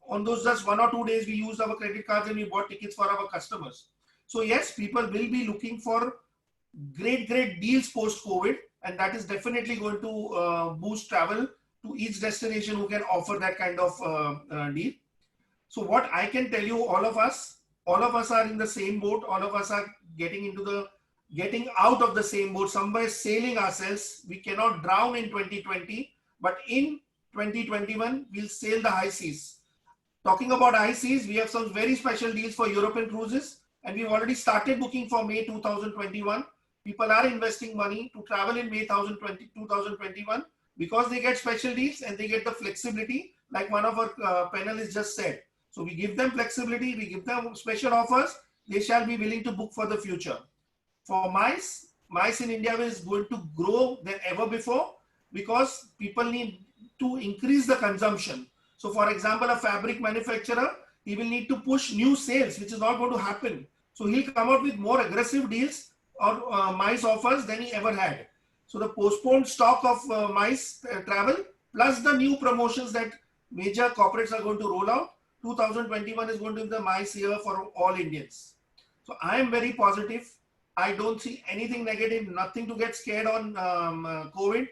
On those just 1 or 2 days, we used our credit cards and we bought tickets for our customers. So yes, people will be looking for great deals post-COVID, and that is definitely going to boost travel to each destination who can offer that kind of deal. So what I can tell you, all of us are in the same boat. All of us are getting out of the same boat, somewhere sailing ourselves. We cannot drown in 2020, but in 2021, we'll sail the high seas. Talking about high seas, we have some very special deals for European cruises, and we've already started booking for May 2021. People are investing money to travel in May 2021 because they get special deals and they get the flexibility, like one of our panelists just said. So we give them flexibility, we give them special offers, they shall be willing to book for the future. For MICE in India is going to grow than ever before, because people need to increase the consumption. So for example, a fabric manufacturer, he will need to push new sales, which is not going to happen. So he'll come out with more aggressive deals or MICE offers than he ever had. So the postponed stock of MICE travel plus the new promotions that major corporates are going to roll out, 2021 is going to be the MICE year for all Indians. So I am very positive. I don't see anything negative, nothing to get scared on COVID.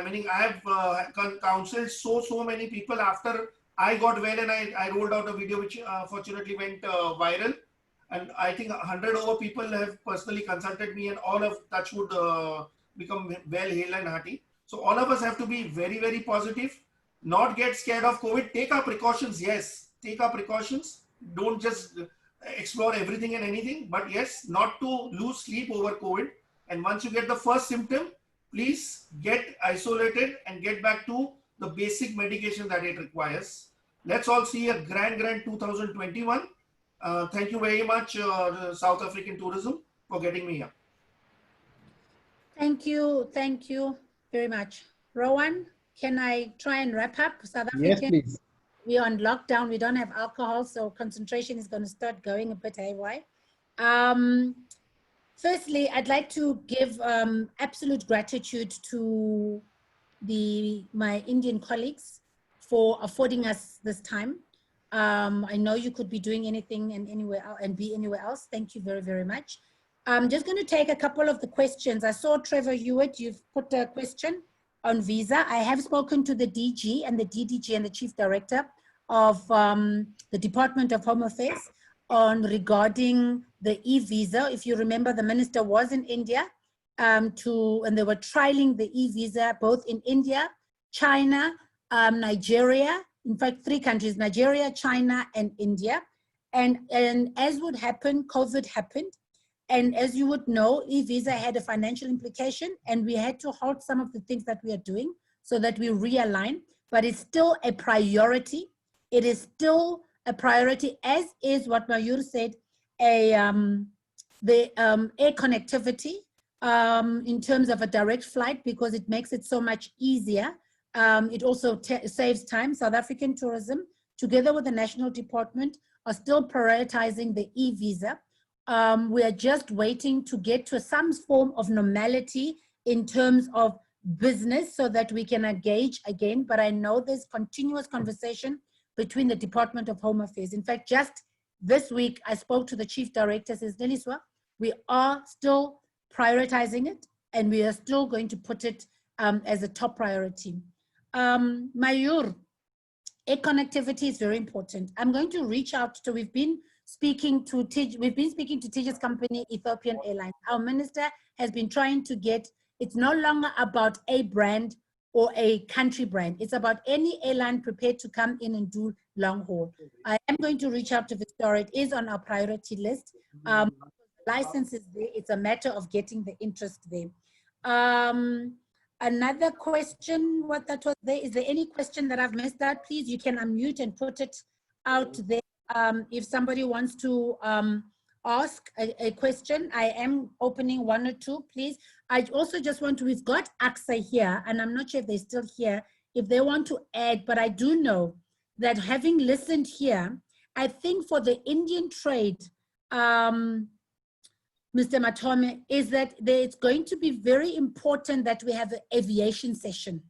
Meaning I have counseled so many people after I got well, and I rolled out a video which fortunately went viral. And I think 100 over people have personally consulted me, and all of touch would become well, hale and hearty. So all of us have to be very positive, not get scared of COVID. Take our precautions, yes, take our precautions. Don't just explore everything and anything, but yes, not to lose sleep over COVID. And once you get the first symptom, please get isolated and get back to the basic medication that it requires. Let's all see a grand 2021. Thank you very much, South African Tourism, for getting me here. Thank you very much. Rowan, can I try and wrap up? South African, yes, please. We're on lockdown, we don't have alcohol, so concentration is going to start going a bit haywire. Firstly, I'd like to give absolute gratitude to my Indian colleagues for affording us this time. I know you could be doing anything and anywhere else and be anywhere else. Thank you very much. I'm just going to take a couple of the questions. I saw Trevor Hewitt, you've put a question on visa. I have spoken to the DG and the DDG and the Chief Director of the Department of Home Affairs regarding the e-visa. If you remember, the minister was in India and they were trialing the e-visa both in India, China, Nigeria, in fact 3 countries, Nigeria, China and India. And as would happen, COVID happened. And as you would know, e-visa had a financial implication, and we had to halt some of the things that we are doing so that we realign, but it's still a priority. It is still a priority, as is what Mayur said, the air connectivity in terms of a direct flight, because it makes it so much easier. It also saves time. South African Tourism, together with the National Department, are still prioritizing the e-visa. We are just waiting to get to some form of normality in terms of business so that we can engage again. But I know there's continuous conversation between the Department of Home Affairs. In fact, just this week, I spoke to the Chief Director, says, Neliswa, We are still prioritizing it, and we are still going to put it as a top priority. Mayur, connectivity is very important. I'm going to reach out to, we've been speaking to Tejas company, Ethiopian Airlines. Our minister has been trying to get, it's no longer about a brand or a country brand. It's about any airline prepared to come in and do long haul. I am going to reach out to Victoria. It is on our priority list. License is there. It's a matter of getting the interest there. Another question, what that was there, is there any question that I've missed out? Please, you can unmute and put it out there. If somebody wants to ask a question, I am opening one or two, please. I also just want to, we've got AXA here, and I'm not sure if they're still here, if they want to add, but I do know that having listened here, I think for the Indian trade, Mr. Matome, is that it's going to be very important that we have an aviation session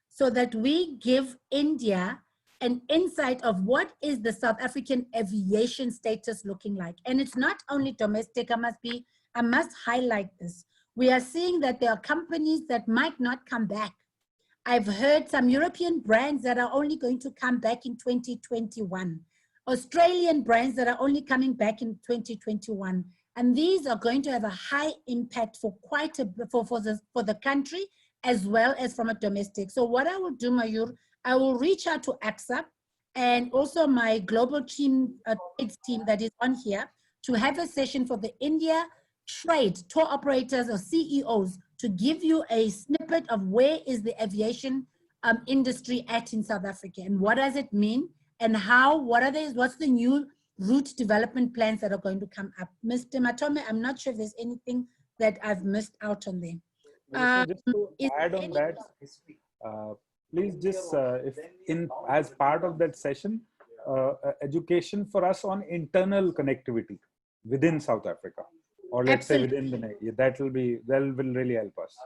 so that we give India an insight of what is the South African aviation status looking like. And it's not only domestic, I must highlight this. We are seeing that there are companies that might not come back. I've heard some European brands that are only going to come back in 2021. Australian brands that are only coming back in 2021. And these are going to have a high impact for quite a, for the country, as well as from a domestic. So what I will do, Mayur, I will reach out to AXA and also my global team, team that is on here, to have a session for the India trade tour operators or CEOs to give you a snippet of where is the aviation industry at in South Africa, and what does it mean, and how, what's the new route development plans that are going to come up. Mr. Matome, I'm not sure if there's anything that I've missed out on there. So just to add on that, please just, as part of that session, education for us on internal connectivity within South Africa, or let's say within the, that will really help us.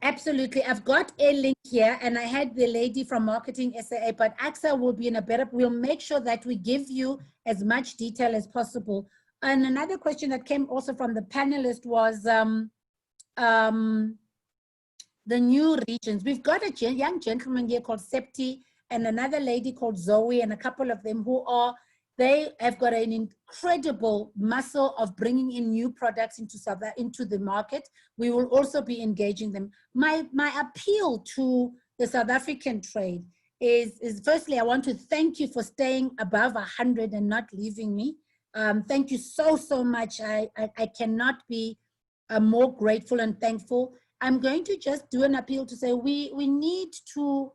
Absolutely. I've got a link here, and I had the lady from Marketing SAA, but AXA will be in a better, we'll make sure that we give you as much detail as possible. And another question that came also from the panelist was the new regions. We've got a young gentleman here called Septi, and another lady called Zoe, and a couple of them who are, they have got an incredible muscle of bringing in new products into the market. We will also be engaging them. My appeal to the South African trade is firstly, I want to thank you for staying above 100 and not leaving me. Thank you so much. I cannot be more grateful and thankful. I'm going to just do an appeal to say we need to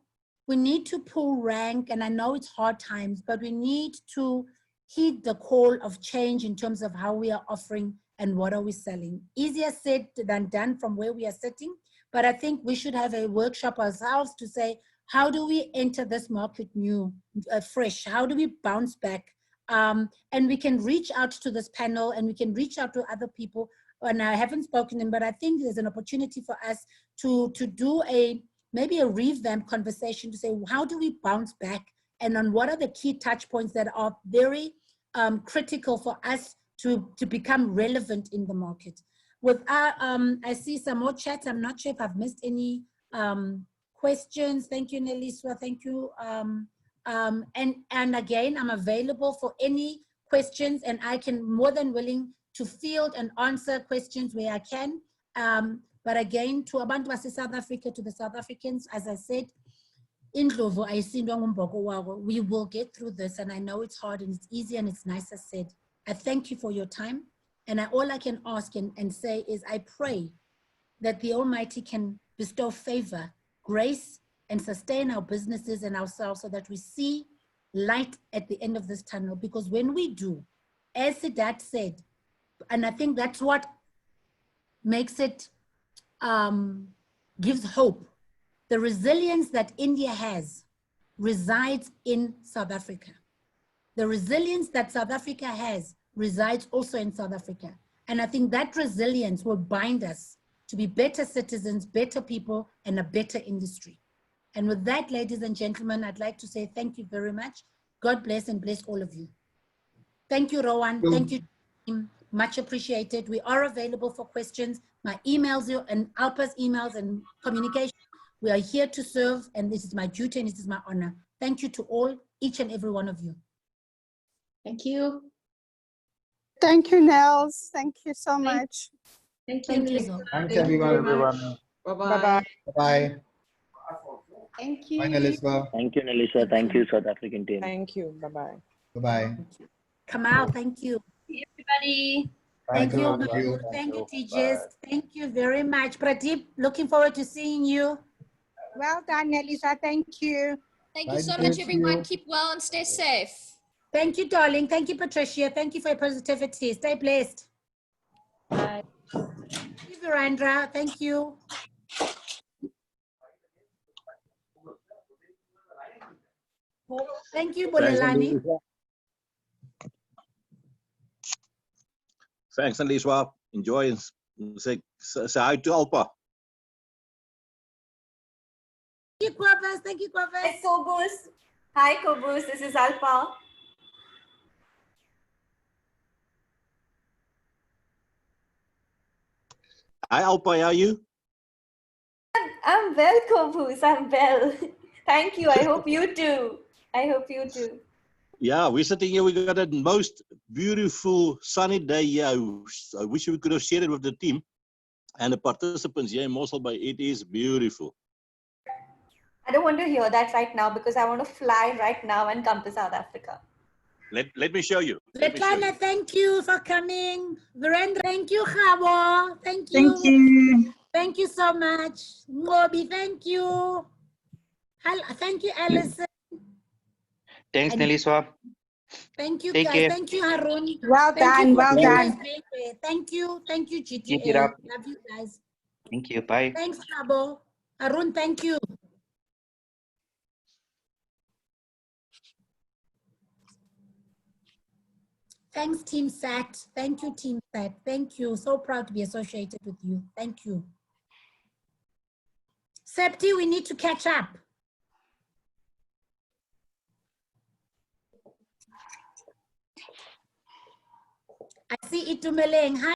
pull rank, and I know it's hard times, but we need to heed the call of change in terms of how we are offering and what are we selling. Easier said than done from where we are sitting, but I think we should have a workshop ourselves to say, how do we enter this market new, fresh? How do we bounce back? And we can reach out to this panel, and we can reach out to other people, and I haven't spoken to them, but I think there's an opportunity for us to do maybe a revamp conversation to say, how do we bounce back, and on what are the key touch points that are very critical for us to become relevant in the market. With I see some more chats. I'm not sure if I've missed any questions. Thank you, Neliswa. Thank you. And again, I'm available for any questions, and I can more than willing to field and answer questions where I can. But again, to Abantu base South Africa, to the South Africans, as I said, in Ndlovu, we will get through this, and I know it's hard and it's easy and it's nice, as said. I thank you for your time, and all I can ask and say is I pray that the Almighty can bestow favor, grace, and sustain our businesses and ourselves so that we see light at the end of this tunnel. Because when we do, as Siddharth said, and I think that's what makes it, gives hope. The resilience that India has resides in South Africa. The resilience that South Africa has resides also in South Africa. And I think that resilience will bind us to be better citizens, better people, and a better industry. And with that, ladies and gentlemen, I'd like to say thank you very much. God bless and bless all of you. Thank you, Rowan. Thank you, team. Much appreciated. We are available for questions. My emails and Alpa's emails and communication. We are here to serve, and this is my duty and this is my honor. Thank you to all, each and every one of you. Thank you. Thank you, Nels. Thank you so much. Thank you. Thank you, Neliswa. Zoe. Thanks, Thank you very everyone. much. Bye-bye. Bye. Thank you. Bye, Neliswa. Thank you, Neliswa. Thank you, South African team. Thank you. Bye-bye. Bye-bye. Kamal, thank you. Everybody. Thank you, Thank you. thank you, teachers. Thank you very much. Pradeep, looking forward to seeing you. Well done, Neliswa. Thank you. Thank Bye, you so thank much, everyone. you. Keep well and stay safe. Thank you, darling. Thank you, Patricia. Thank you for your positivity. Stay blessed. Bye. Thank you, Virendra. Thank you. Thank you, Bolelani. Thanks, Neliswa. Enjoy and say hi to Alpa. Thank you, Kwabas. Thank you, Kwabas. Hi, Kobus. Hi, Kobus. This is Alpa. Hi, Alpa. How are you? I'm well, Kobus. I'm well. Thank you. I hope you too. I hope you too. Yeah, we're sitting here. We got a most beautiful sunny day here. I wish we could have shared it with the team and the participants here in Mossel Bay. It is beautiful. I don't want to hear that right now because I want to fly right now and come to South Africa. Let me show you. Let me show you. Svetlana, thank you for coming. Virendra, thank you. Khabo, thank you. Thank you. Thank you so much. Ngobi, thank you. Thank you, Alison. Thanks, And Neliswa. thank you, Take guys. care. Thank you, Harun. Well Thank done. you for Well always done. being there. Thank you. Thank you, Keep it GTA. up. Love you guys. Thank you. Bye. Thanks, Khabo. Harun, thank you. Thanks, Team SAT. Thank you, Team SAT. Thank you. So proud to be associated with you. Thank you. Septi, we need to catch up. I see Itumeleng. Hi.